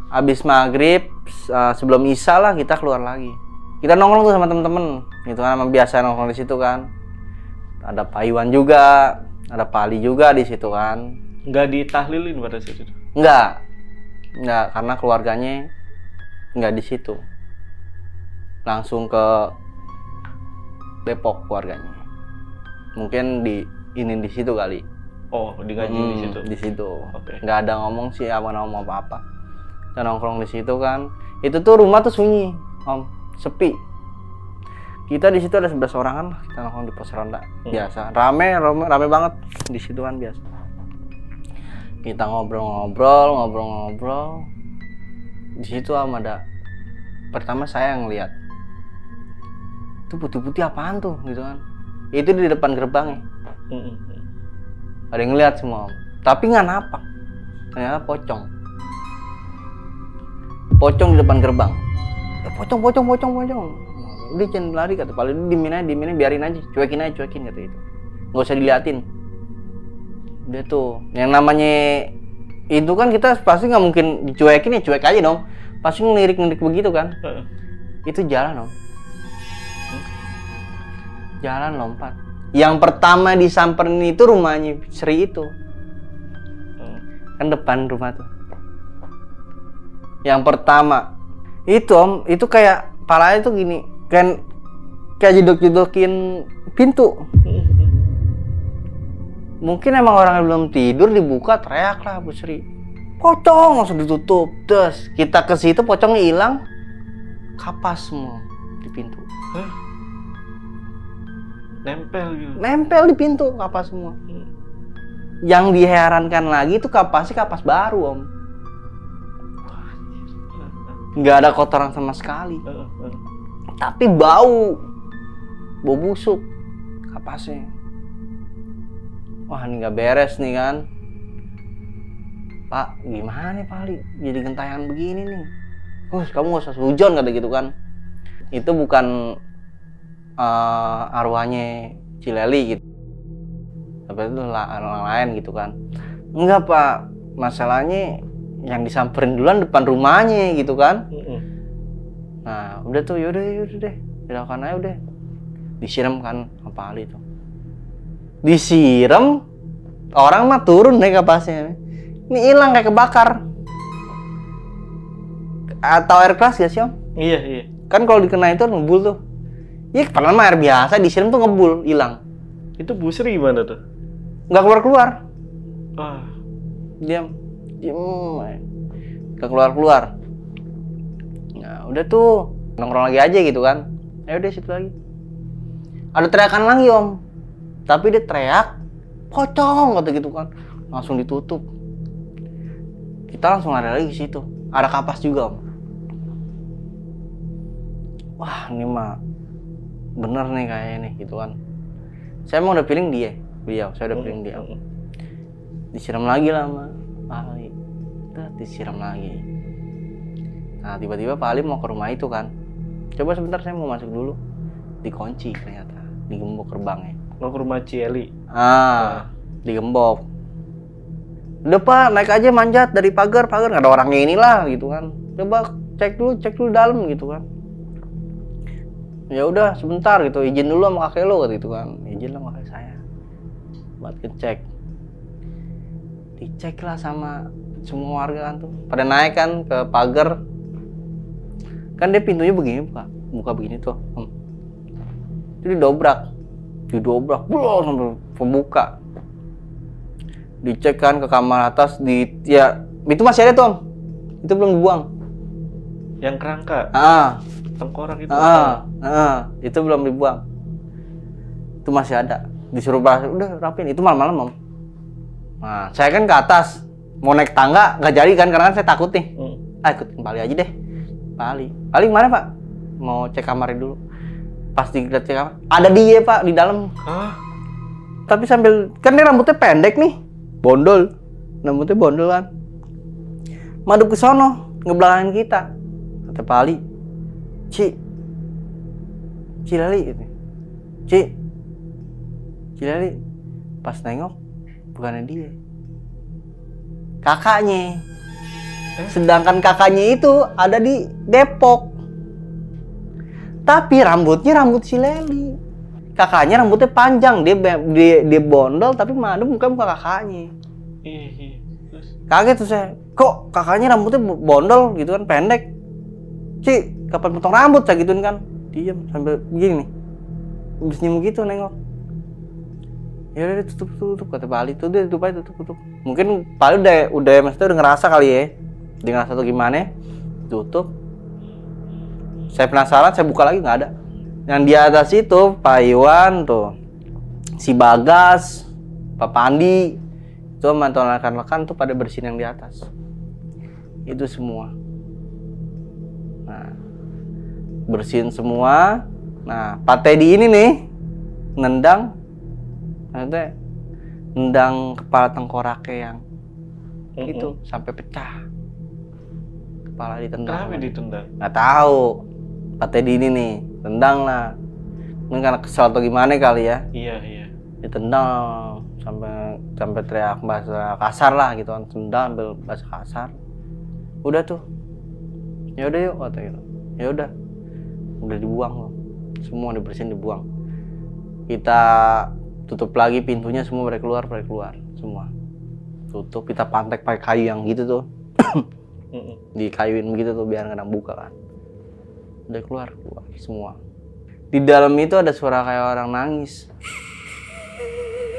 habis maghrib, sebelum isya lah kita keluar lagi. Kita nongkrong tuh sama temen-temen, gitu kan, emang biasa nongkrong di situ kan. Ada Pak Iwan juga, ada Pak Ali juga di situ kan. Nggak ditahlilin pada saat itu? Nggak, karena keluarganya nggak di situ. Langsung ke Depok keluarganya. Mungkin di situ kali. Oh, digaji di situ. Di situ. Okay. Nggak ada ngomong sih ngomong apa-apa. Kita nongkrong di situ kan. Itu tuh rumah tuh sunyi, Om. Sepi. Kita di situ ada 11 orangan lah, kita nongkrong di pos ronda. Biasa. Rame banget di situ kan biasa. Kita ngobrol. Di situ ada pertama saya yang lihat. Itu putih-putih apaan tuh gitu kan. Itu di depan gerbangnya. Ada yang ngeliat semua, Om. Tapi nggak napak. Ternyata pocong. Pocong di depan gerbang. Pocong. Udah jangan lari kata Pak. Dimin aja, biarin aja, cuekin kata itu. Nggak usah diliatin. Dia tuh, yang namanya itu kan kita pasti nggak mungkin dicuekin, ya cuek aja dong. Pasti ngelirik begitu kan. Itu jalan, Om. Jalan lompat. Yang pertama disamperin itu rumahnya Sri itu. Kan depan rumah tuh. Yang pertama itu, Om, itu kayak palanya tuh gini, kan kayak jedok-jedokin pintu. Mungkin emang orang yang belum tidur, dibuka teriak lah Bu Sri. Pocong, langsung ditutup. Terus kita ke situ, pocongnya hilang. Kapas semua di pintu. Nempel gitu. Nempel di pintu, kapas semua. Yang diherankan lagi itu kapasnya kapas baru, Om. Nggak ada kotoran sama sekali. Tapi bau busuk kapasnya. Wah, ini nggak beres nih kan. Pak, gimana nih Pak Ali? Jadi gentayangan begini nih. Kamu nggak usah sujon kata gitu kan. Itu bukan arwahnya Cileli gitu. Tapi itu orang lain gitu kan. Enggak Pak, masalahnya yang disamperin duluan depan rumahnya gitu kan. Nah udah tuh, yaudah deh, dilakukan aja udah. Disiram kan apa Ali tuh. Disiram, orang mah turun deh kapasnya. Ini hilang kayak kebakar. Atau air keras gak sih Om? Iya. Kan kalau dikena itu ngebul tuh. Iya, padahal mah air biasa, disiram tuh ngebul, hilang. Itu busur gimana tuh? Nggak keluar-keluar. Diam. Nggak keluar-keluar. Nah, udah tuh. Nongkrong lagi aja gitu kan. Ayo deh situ lagi. Ada teriakan lagi Om. Tapi dia teriak, pocong kata gitu kan. Langsung ditutup. Kita langsung lari lagi ke situ. Ada kapas juga Om. Wah, ini mah bener nih kayaknya nih gitu kan. Saya emang udah feeling beliau, saya udah feeling dia. Disiram lagi lah sama Pak Ali. Disiram lagi. Nah tiba-tiba Pak Ali mau ke rumah itu kan. Coba sebentar saya mau masuk dulu. Dikunci ternyata, digembok gerbangnya. Mau ke rumah Cieli. Digembok. Udah Pak, naik aja manjat dari pagar nggak ada orangnya inilah gitu kan. Coba cek dulu dalam gitu kan. Ya udah sebentar gitu, izin dulu sama kakek lo gitu kan. Izin lah sama kakek saya buat ngecek. Dicek lah sama semua warga kan tuh, pada naik kan ke pagar. Kan dia pintunya begini Pak, buka begini tuh. Itu didobrak belum sampai pembuka. Dicek kan ke kamar atas, ya itu masih ada tuh Om. Itu belum dibuang. Yang kerangka? Tengkorak itu? Itu belum dibuang. Itu masih ada. Disuruh udah rapiin. Itu malam-malam Om. Nah, saya kan ke atas. Mau naik tangga, nggak jadi kan, karena kan saya takut nih. Ikutin Pak Ali aja deh. Pak Ali mana Pak? Mau cek kamarnya dulu. Pas dilihat cek kamar, ada dia Pak di dalam. Tapi sambil, kan dia rambutnya pendek nih. Bondol. Rambutnya bondol kan. Madep ke sono, ngebelakangin kita. Kata Pak Ali, Cileli gitu. Cileli. Pas nengok, bukannya dia. Kakaknya. Sedangkan kakaknya itu ada di Depok. Tapi rambutnya rambut Cileli. Kakaknya rambutnya panjang, dia bondol tapi madep bukan kakaknya. Kaget tuh saya. Kok kakaknya rambutnya bondol gitu kan, pendek. Kapan potong rambut saya gituin kan. Diam sambil begini nih. Habis nyemu gitu nengok. Ya udah tutup kata Pak Ali. Tuh dia tutup aja, tutup. Mungkin Pak Ali udah maksudnya udah ngerasa kali ya. Dia ngerasa tuh gimana? Tutup. Saya penasaran, saya buka lagi nggak ada. Yang di atas itu Pak Iwan tuh, si Bagas, Pak Pandi, itu mantan rekan-rekan tuh pada bersihin yang di atas. Itu semua. Nah, bersihin semua. Nah, Pak Teddy ini nih nendang kepala tengkoraknya yang itu sampai pecah. Kepala ditendang. Kenapa ditendang? Nggak tahu. Pak Teddy ini nih tendang lah. Mungkin karena kesel atau gimana kali ya. Iya. Ditendang sampai teriak bahasa kasar lah gitu kan. Tendang ambil bahasa kasar. Udah tuh. Ya udah yuk kata gitu. Ya udah. Udah dibuang loh. Semua dibersihin, dibuang. Kita tutup lagi pintunya, semua pada keluar semua. Tutup, kita pantek pakai kayu yang gitu tuh. Dikayuin begitu tuh biar nggak buka kan. Udah keluar semua. Di dalam itu ada suara kayak orang nangis.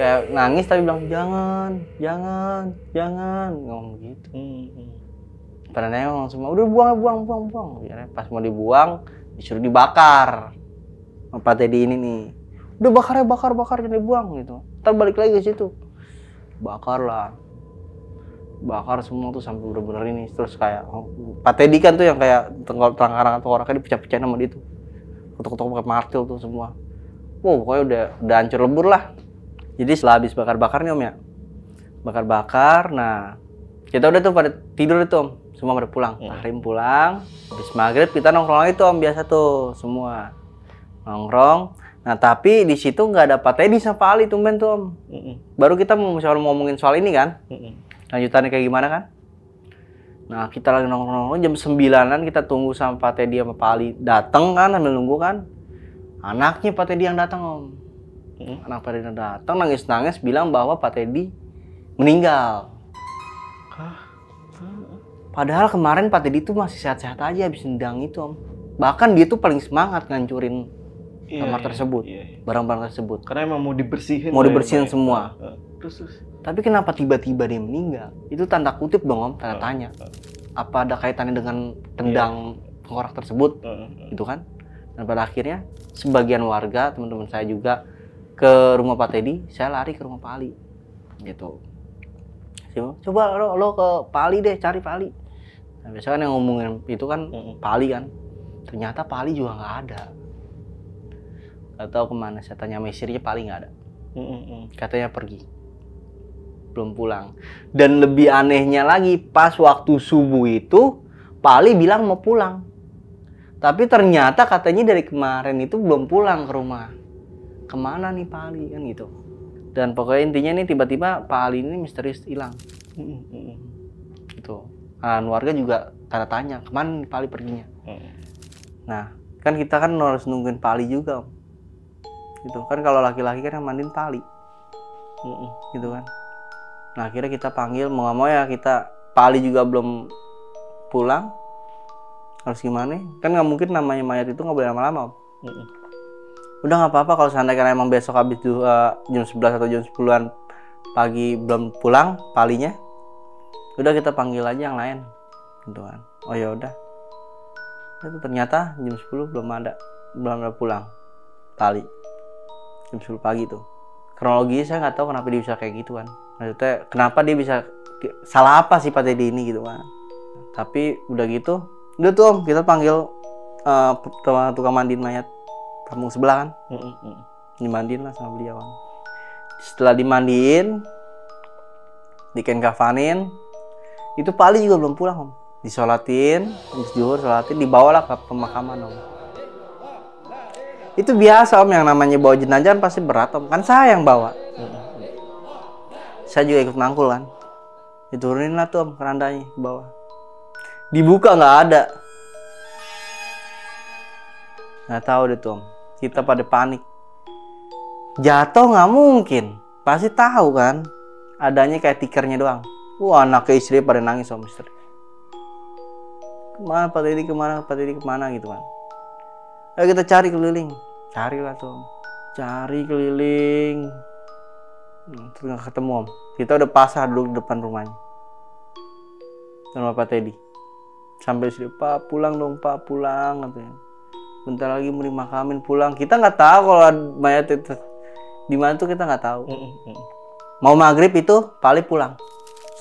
Kayak nangis tapi bilang jangan ngomong gitu. Pada nengok semua, udah buang. Pas mau dibuang disuruh dibakar. Pak Teddy ini nih, udah bakar jangan dibuang gitu. Ntar balik lagi ke situ. bakar lah, bakar semua tuh sampai bener-bener ini. Terus kayak Pak Teddy kan tuh yang kayak tenggorokan dipecah-pecahin sama dia tuh, ketuk-ketuk pakai martil tuh semua. Wow, pokoknya udah hancur lebur lah. Jadi setelah habis bakar-bakar nih Om ya, bakar-bakar, nah kita udah tuh pada tidur itu Om, semua pada pulang. Tahrim pulang, habis maghrib kita nongkrong lagi tuh Om, biasa tuh semua nongkrong. Nah tapi di situ nggak ada Pak Teddy sama Pak Ali tumben tuh Om. Baru kita mau ngomongin soal ini kan, lanjutannya kayak gimana kan. Nah kita lagi nongkrong jam 9-an, kita tunggu sama Pak Teddy sama Pak Ali dateng kan, sambil nunggu kan. Anaknya Pak Teddy yang datang Om. Anak Pak Teddy yang datang nangis-nangis bilang bahwa Pak Teddy meninggal. Padahal kemarin Pak Teddy tuh masih sehat-sehat aja habis nendang itu Om. Bahkan dia tuh paling semangat ngancurin kamar tersebut, barang-barang tersebut. Karena emang mau dibersihin. Mau dibersihin semua. Terus. Tapi kenapa tiba-tiba dia meninggal? Itu tanda kutip dong Om, tanda tanya. Apa ada kaitannya dengan tendang tengkorak tersebut? Gitu kan? Dan pada akhirnya sebagian warga, teman-teman saya juga ke rumah Pak Teddy, saya lari ke rumah Pak Ali. Gitu. Coba lo ke Pak Ali deh, cari Pak Ali. Nah, biasanya kan yang ngomongin itu kan Pak Ali kan. Ternyata Pak Ali juga nggak ada. Gak tahu kemana, saya tanya sama istrinya, Pak Ali nggak ada. Katanya pergi, belum pulang. Dan lebih anehnya lagi, pas waktu subuh itu Pak Ali bilang mau pulang, tapi ternyata katanya dari kemarin itu belum pulang ke rumah. Kemana nih Pak Ali kan gitu. Dan pokoknya intinya nih tiba-tiba Pak Ali ini misterius hilang. Gitu. Nah, warga juga tanda tanya, kemana nih Pak Ali perginya. Nah kan kita kan harus nungguin Pak Ali juga Om. Gitu kan, kalau laki-laki kan yang mandiin Pak Ali. Gitu kan. Nah akhirnya kita panggil, mau gak mau ya kita, Pak Ali juga belum pulang, harus gimana, kan nggak mungkin namanya mayat itu nggak boleh lama-lama Om. Udah nggak apa-apa kalau seandainya emang besok habis jam 11 atau jam 10-an pagi belum pulang Pak Alinya, udah kita panggil aja yang lain gitu kan. Oh ya udah, itu ternyata jam 10 belum ada pulang Pak Ali. Jam 10 pagi tuh. Kronologi saya nggak tahu kenapa dia bisa kayak gitu kan. Maksudnya kenapa dia bisa, salah apa sih Pak Teddy ini gitu kan. Tapi udah gitu, udah tuh Om, kita panggil tukang mandiin mayat kampung sebelah kan. Dimandiin lah sama beliau kan. Setelah dimandiin, dikafanin, itu Pak Ali juga belum pulang Om. Disolatin, habis zuhur sholatin, dibawalah ke pemakaman Om. Itu biasa Om, yang namanya bawa jenazah pasti berat Om. Kan saya yang bawa. Saya juga ikut nangkul kan. Diturunin lah tuh Om kerandanya ke bawah. Dibuka nggak ada. Nggak tahu deh tuh Om. Kita pada panik. Jatuh nggak mungkin. Pasti tahu kan. Adanya kayak tikernya doang. Wah, anak ke istri pada nangis Om, istri. Kemana Pak Teddy, kemana Pak Teddy, kemana gitu kan. Ayo kita cari keliling. Carilah tuh Om. Cari keliling. Terus nggak ketemu Om. Kita udah pasrah dulu di depan rumahnya. Sama Pak Teddy. Sampai istri, Pak pulang dong Pak, pulang katanya. Bentar lagi mau dimakamin, pulang. Kita nggak tahu kalau mayat itu di mana tuh, kita nggak tahu. Mau maghrib itu Pak Ali pulang.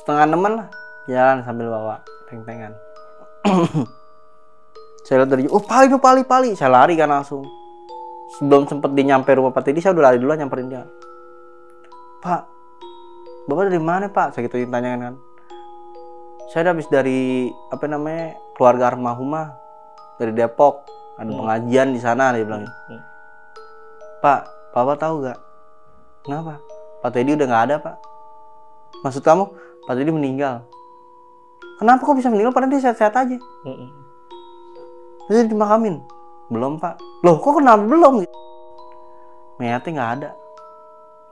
5:30 lah. Jalan sambil bawa peng-pengan. Saya lihat dari, oh Pak Ali. Saya lari kan langsung. Sebelum sempet dia nyampe rumah Pak Teddy, saya udah lari duluan nyamperin dia. Pak, Bapak dari mana Pak? Saya gitu ditanyakan kan. Saya habis dari keluarga almarhumah dari Depok. Ada pengajian di sana, dia bilang. Pak, Bapak tahu gak? Kenapa? Pak Teddy udah nggak ada Pak. Maksud kamu Pak Teddy meninggal? Kenapa kok bisa meninggal? Padahal dia sehat-sehat aja. Jadi dimakamin? Belum Pak. Loh kok kenapa belum? Mayatnya nggak ada.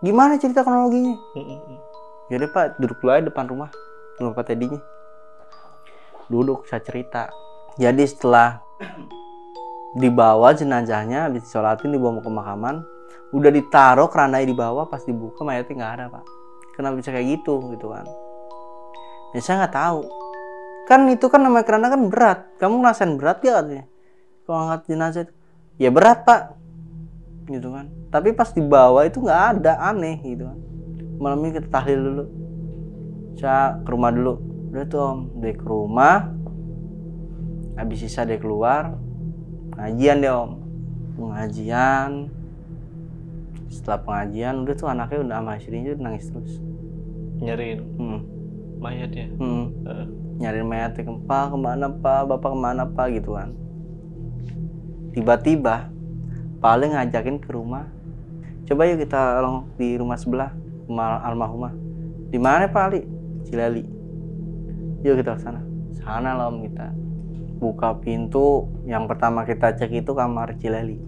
Gimana cerita kronologinya? Yaudah Pak, duduk dulu aja depan rumah Pak Teddy-nya. Duduk, saya cerita. Jadi setelah dibawa jenazahnya, habis disolatin, dibawa ke pemakaman, udah ditaruh kerandanya di bawah, pas dibuka mayatnya nggak ada Pak. Kenapa bisa kayak gitu kan? Ya saya nggak tahu. Kan itu kan namanya keranda kan berat. Kamu ngerasain berat gak katanya? Kalau angkat jenazah itu, ya berat Pak. Gitu kan. Tapi pas dibawa itu nggak ada, aneh gitu kan. malam ini kita tahlil dulu. Saya ke rumah dulu. Udah tuh om, dia ke rumah. Habis sisa dia keluar, pengajian deh om. Pengajian. Setelah pengajian udah tuh anaknya udah sama istrinya udah nangis terus. Nyariin mayatnya. Nyariin mayatnya, Pak kemana pak, bapak kemana pak gitu kan. Tiba-tiba paling ngajakin ke rumah. Coba yuk kita di rumah sebelah, rumah almarhumah. Di mana Pak Ali? Cileli. Yuk kita ke sana. Sana lah om kita. Buka pintu, yang pertama kita cek itu kamar Cileli.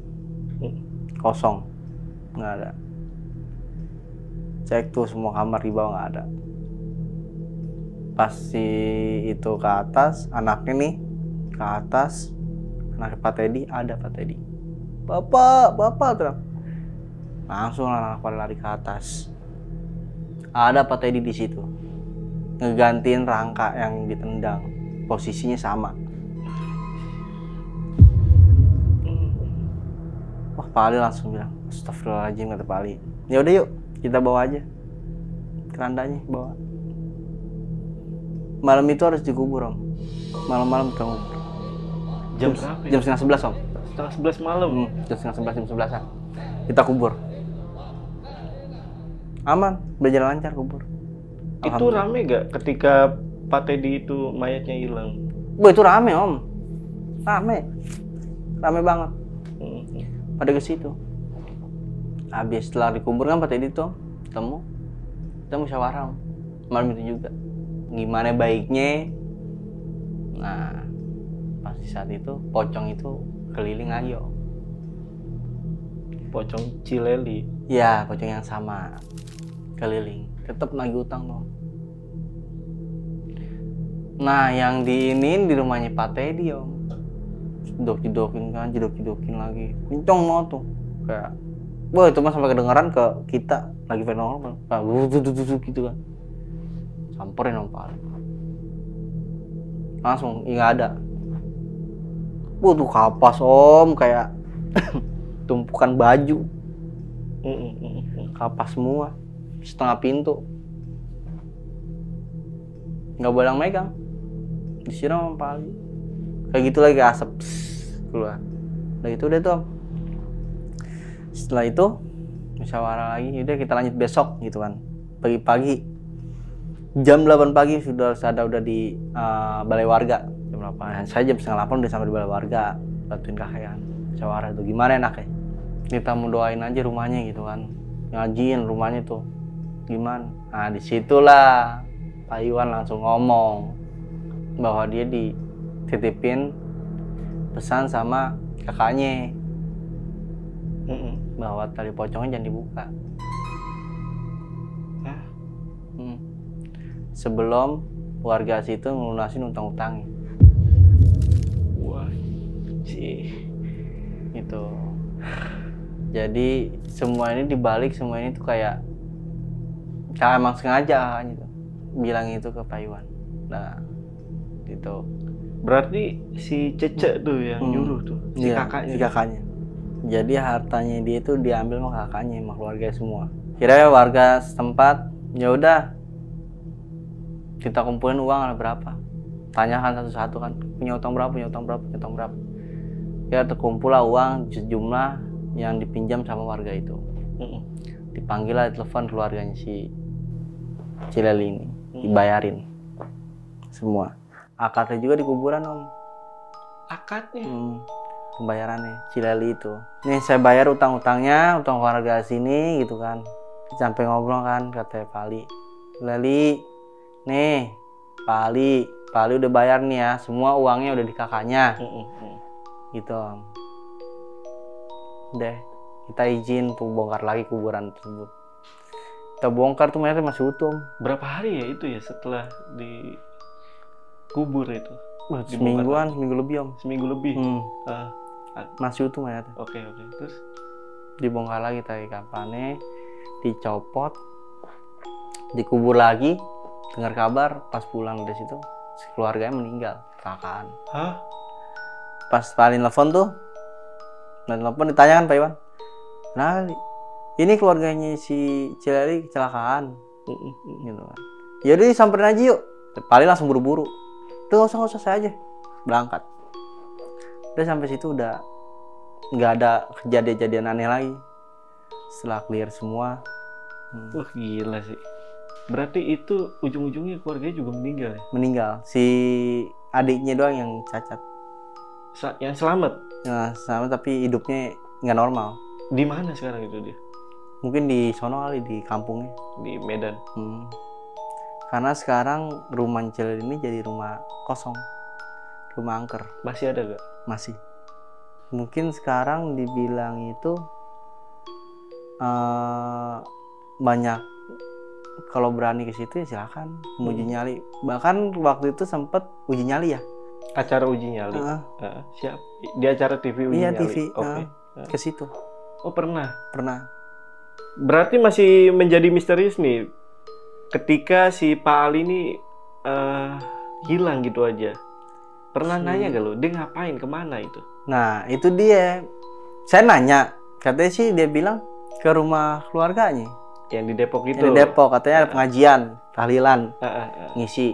Kosong. Nggak ada. Cek tuh semua kamar di bawah nggak ada. Pas si itu ke atas, anaknya nih ke atas, anak Pak Teddy, ada Pak Teddy. Bapak terang. Langsung anak pada lari ke atas. Ada Pak Teddy di situ. Ngegantiin rangka yang ditendang. Posisinya sama. Wah, Pak Ali langsung bilang, "Astagfirullahaladzim," kata Pak Ali. Ya udah yuk, kita bawa aja. Kerandanya bawa. Malam itu harus dikubur, Om. Malam-malam kita ngubur. Jam berapa ya? Jam setengah 11, Om. Setengah 11 malam. Jam setengah 11, jam 11-an. Kita kubur. Aman, berjalan lancar kubur. Itu rame gak ketika Pak Teddy itu mayatnya hilang? Bu, itu rame om, rame banget. Pada ke situ. Habis setelah dikubur kan Pak Teddy tuh ketemu, kita musyawarah malam itu juga. Gimana baiknya? Nah, pas di saat itu pocong itu keliling lagi om. Pocong Cileli. Ya, pocong yang sama keliling. Tetap nagih utang dong. Nah, yang diinin di rumahnya Pak Teddy om. Jedok-jedokin kan, jedok-jedokin lagi. Kenceng mau tuh. Kayak, wah itu mah sampai kedengeran ke kita lagi fenomenal. Kayak gitu kan. Samperin om Pak Ali. Langsung, nggak ada. Tuh kapas om, kayak tumpukan baju. Kapas semua. Setengah pintu. Nggak boleh megang. Disiram sama Pak Ali. Kayak gitu lagi asap keluar. Udah gitu udah tuh. Setelah itu musyawarah lagi. Udah kita lanjut besok gitu kan. Pagi-pagi jam 8 pagi sudah udah di balai warga. Jam 8. Saya jam setengah 8 udah sampai di balai warga. Bantuin kakek kan. Musyawarah itu gimana enaknya. Kita mau doain aja rumahnya gitu kan. Ngajiin rumahnya tuh. Gimana? Nah disitulah Pak Iwan langsung ngomong bahwa dia dititipin pesan sama kakaknya bahwa tali pocongnya jangan dibuka. Sebelum warga situ ngelunasin utang-utangnya. Wah, sih itu. Jadi semua ini dibalik, semua ini tuh kayak emang sengaja gitu bilang itu ke Pak Iwan. Nah gitu. Berarti si Cece tuh yang nyuruh tuh, si kakaknya. Si kakaknya. Jadi hartanya dia itu diambil sama kakaknya, sama keluarga semua. Kira warga setempat, ya udah kita kumpulin uang ada berapa. Tanyakan satu-satu kan, punya utang berapa. Ya terkumpul lah uang sejumlah yang dipinjam sama warga itu. Dipanggil lah, telepon keluarganya si Cileli ini, dibayarin semua. Akadnya juga di kuburan om. Akadnya? Pembayarannya Cileli itu. Nih saya bayar utang-utangnya, utang warga sini gitu kan. Sampai ngobrol kan, kata Pak Ali. Cileli, nih Pak Ali udah bayar nih ya, semua uangnya udah di kakaknya. Gitu om. Udah, kita izin tuh bongkar lagi kuburan tersebut. Kita bongkar tuh mayatnya masih utuh. Berapa hari ya itu ya setelah dikubur itu? Seminggu lebih om. Seminggu lebih? Masih utuh mayatnya. Oke. Terus? Dibongkar lagi tali kapannya, dicopot, dikubur lagi. Dengar kabar pas pulang dari situ, keluarganya meninggal, kecelakaan. Hah? Pas paling telepon tuh, ditanyakan Pak Iwan, nah ini keluarganya si Cileli kecelakaan gitu kan. Jadi samperin aja yuk. Paling langsung buru-buru. Tuh nggak usah saya aja berangkat. Udah sampai situ udah nggak ada kejadian-kejadian aneh lagi. Setelah clear semua. Wah gila sih. Berarti itu ujung-ujungnya keluarganya juga meninggal ya? Meninggal. Si adiknya doang yang cacat. Yang selamat? Nah, selamat tapi hidupnya nggak normal. Di mana sekarang itu dia? Mungkin di sono kali, di kampungnya. Di Medan. Karena sekarang rumah Cileli ini jadi rumah kosong. Rumah angker. Masih ada gak? Masih. Mungkin sekarang dibilang itu banyak, kalau berani ke situ ya silakan uji nyali. Bahkan waktu itu sempet uji nyali ya. Acara uji nyali. Siap. Di acara TV uji iya, nyali. TV. Oke. Ke situ. Oh pernah. Pernah. Berarti masih menjadi misterius nih. Ketika si Pak Ali ini hilang gitu aja. Pernah nanya gak lo? Dia ngapain? Kemana itu? Nah itu dia. Saya nanya. Katanya sih dia bilang ke rumah keluarganya. Yang di Depok itu? Yang di Depok. Katanya ada pengajian. Tahlilan. Ngisi.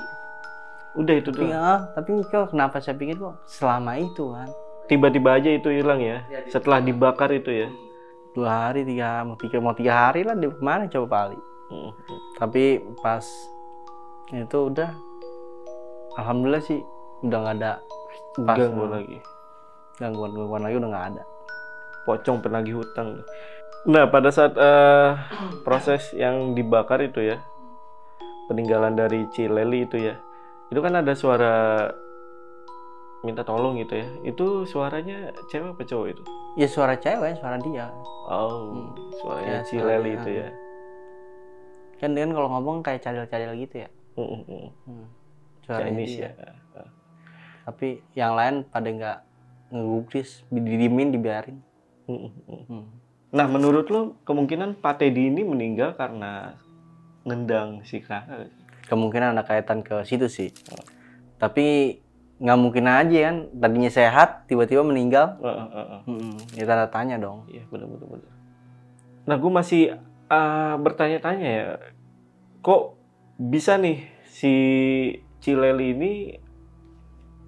Udah itu tuh. Tapi kok kenapa saya pikir kok selama itu kan. Tiba-tiba aja itu hilang ya? Setelah dibakar itu ya? 2 hari, 3 hari lah. Di mana coba Pak Ali. Tapi pas itu udah, alhamdulillah sih udah nggak ada gangguan lagi. Gangguan lagi udah nggak ada. Pocong penagih hutang. Nah pada saat proses yang dibakar itu ya, peninggalan dari Cileli itu ya, itu kan ada suara minta tolong gitu ya. Itu suaranya cewek apa cowok itu? Ya suara cewek, suara dia. Oh, suaranya Ya, Cileli suara itu ya. Kan dia kan kalau ngomong kayak cadel-cadel gitu ya. Suaranya Chinese dia. ya. Tapi yang lain pada nggak ngegubris, didiemin, dibiarin. Nah menurut lo kemungkinan Pak Teddy ini meninggal karena ngendang si kakak? Kemungkinan ada kaitan ke situ sih. Tapi nggak mungkin aja kan, tadinya sehat tiba-tiba meninggal. Ya tanda tanya dong. Iya benar. Nah gue masih bertanya-tanya ya, kok bisa nih si Cileli ini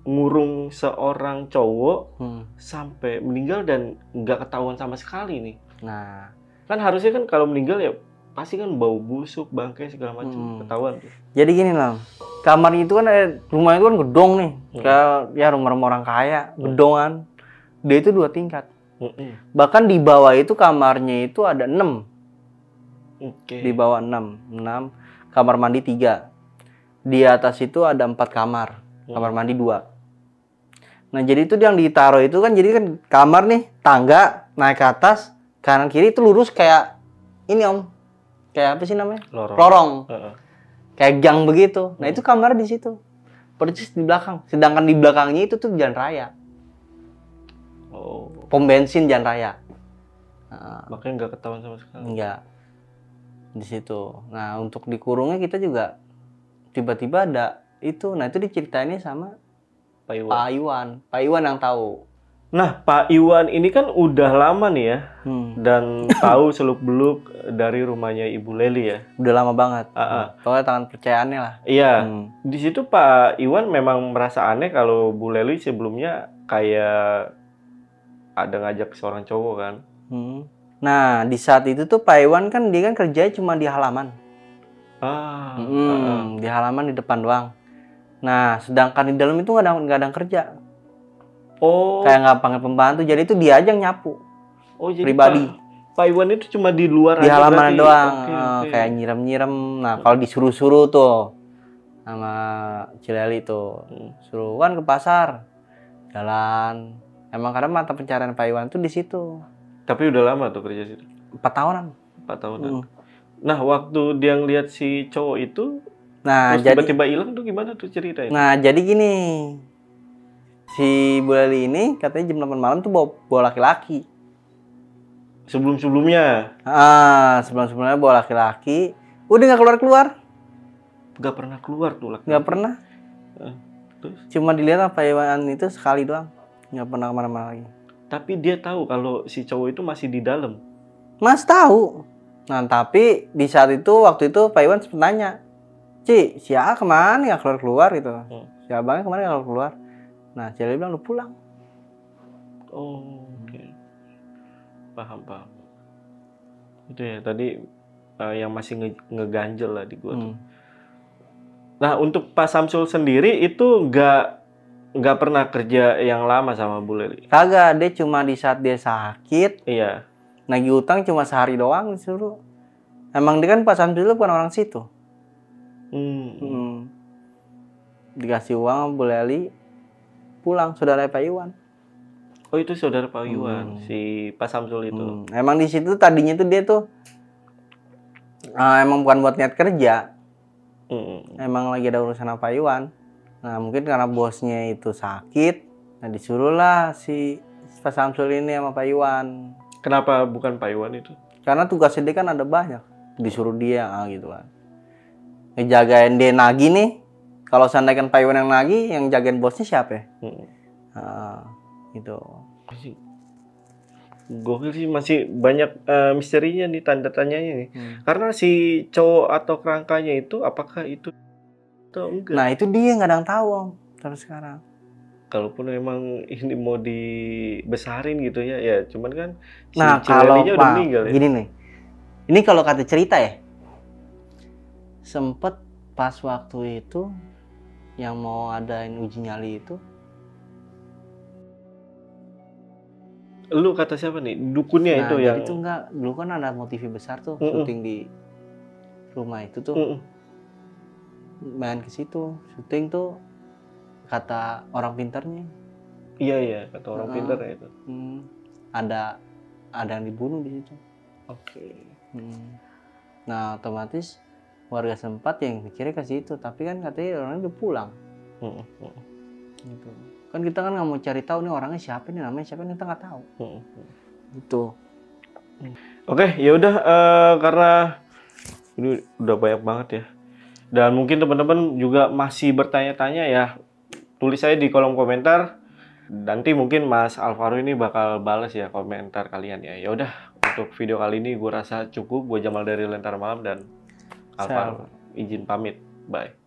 ngurung seorang cowok sampai meninggal dan nggak ketahuan sama sekali nih? Nah kan harusnya kan kalau meninggal ya pasti kan bau busuk, bangkai segala macam ketahuan tuh. Jadi gini lah, kamar itu kan rumah itu kan gedong nih, kayak ya rumah-rumah orang kaya, gedongan. Dia itu 2 tingkat. Bahkan di bawah itu kamarnya itu ada 6. Di bawah 6 kamar mandi 3. Di atas itu ada 4 kamar, kamar mandi 2. Nah jadi itu yang ditaruh itu kan, jadi kan kamar nih, tangga naik ke atas, kanan kiri itu lurus kayak ini om, kayak apa sih namanya? Lorong. Kayak gang begitu. Nah itu kamar di situ, persis di belakang. Sedangkan di belakangnya itu tuh jalan raya. Pom bensin jalan raya. Makanya nggak ketahuan sama sekali. Enggak. Di situ. Nah untuk dikurungnya kita juga tiba-tiba ada itu. Nah itu diceritainnya sama Pak Iwan. Pak Iwan yang tahu. Nah, Pak Iwan ini kan udah lama nih ya, dan tahu seluk-beluk dari rumahnya Ibu Leli ya. Udah lama banget. Pokoknya tangan percayaannya lah. Iya. Di situ Pak Iwan memang merasa aneh kalau Bu Leli sebelumnya kayak ada ngajak seorang cowok kan. Nah, di saat itu tuh Pak Iwan kan dia kan kerjanya cuma di halaman. Di halaman di depan doang. Nah, sedangkan di dalam itu nggak ada kerja. Kayak nggak panggil pembantu, jadi itu dia aja yang nyapu. Jadi pribadi. Pak Iwan itu cuma di luar di aja halaman berarti. doang. Kayak nyiram-nyiram. Nah, kalau disuruh-suruh tuh sama Cileli tuh, suruh kan ke pasar, jalan. Emang karena mata pencarian Pak Iwan tuh di situ. Tapi udah lama tuh kerja situ. 4 tahunan. 4 tahunan. Nah, waktu dia ngeliat si cowok itu, nah, terus tiba-tiba hilang tuh gimana tuh ceritanya? Nah, jadi gini. Si Bu Leli ini katanya jam 8 malam tuh bawa laki-laki. Sebelum-sebelumnya? Sebelum-sebelumnya bawa laki-laki. Udah nggak keluar-keluar. Nggak pernah keluar tuh laki-laki? Nggak pernah. Terus? Cuma dilihat apa Iwan itu sekali doang. Nggak pernah kemana-mana lagi. Tapi dia tahu kalau si cowok itu masih di dalam? Mas tahu. Nah, tapi di saat itu, waktu itu Pak Iwan sempat nanya, Ci, si A kemana ya keluar-keluar gitu. Si abangnya kemana ya keluar. Nah, si Leli bilang lu pulang. Oh, oke. Paham. Itu ya tadi yang masih ngeganjel lah di gua tuh. Nah, untuk Pak Samsul sendiri itu nggak pernah kerja yang lama sama Bu Leli. Kagak, dia cuma di saat dia sakit, Iya. nagih utang cuma sehari doang disuruh. Emang dia kan Pak Samsul itu bukan orang situ. Dikasih uang sama Bu Leli, pulang, saudara Pak Iwan. Oh, itu saudara Pak Iwan, si Pak Samsul itu. Emang di situ tadinya tuh dia tuh emang bukan buat niat kerja. Emang lagi ada urusan sama Pak Iwan. Nah, mungkin karena bosnya itu sakit, nah disuruhlah si Pak Samsul ini sama Pak Iwan. Kenapa bukan Pak Iwan itu? Karena tugasnya dia kan ada banyak, disuruh dia gitu kan. Ngejagain dia nagih nih. Kalau seandainya kan Pak Iwan yang nagih, yang jagain bosnya siapa ya? Gitu. Gokil sih, masih banyak misterinya nih, tanda tanyanya nih. Karena si cowok atau kerangkanya itu apakah itu atau enggak? Nah, itu dia nggak ada yang tahu Om, sampai sekarang. Kalaupun emang ini mau dibesarin gitu ya, ya cuman kan si Nah, kalau Cilelinya udah meninggal ya. gini nih. Ini kalau kata cerita ya. Sempet pas waktu itu yang mau adain uji nyali itu. Lu kata siapa nih? Dukunnya itu yang itu enggak, dulu kan ada mau TV besar tuh syuting di rumah itu tuh. Main ke situ, syuting tuh kata orang pintarnya. Iya, kata orang pintar ya itu. Ada yang dibunuh di situ. Oke. Nah, otomatis warga sempat yang mikirnya ke situ, tapi kan katanya orangnya udah pulang. Gitu. Kan kita kan nggak mau cari tahu nih orangnya siapa nih, namanya siapa, kita nggak tahu. Gitu. Oke, ya udah karena ini udah banyak banget ya. Dan mungkin teman-teman juga masih bertanya-tanya ya. Tulis saya di kolom komentar. Nanti mungkin Mas Alvaro ini bakal balas ya komentar kalian ya. Ya udah, untuk video kali ini gue rasa cukup. Gue Jamal dari Lentera Malam dan Alvaro izin pamit. Bye.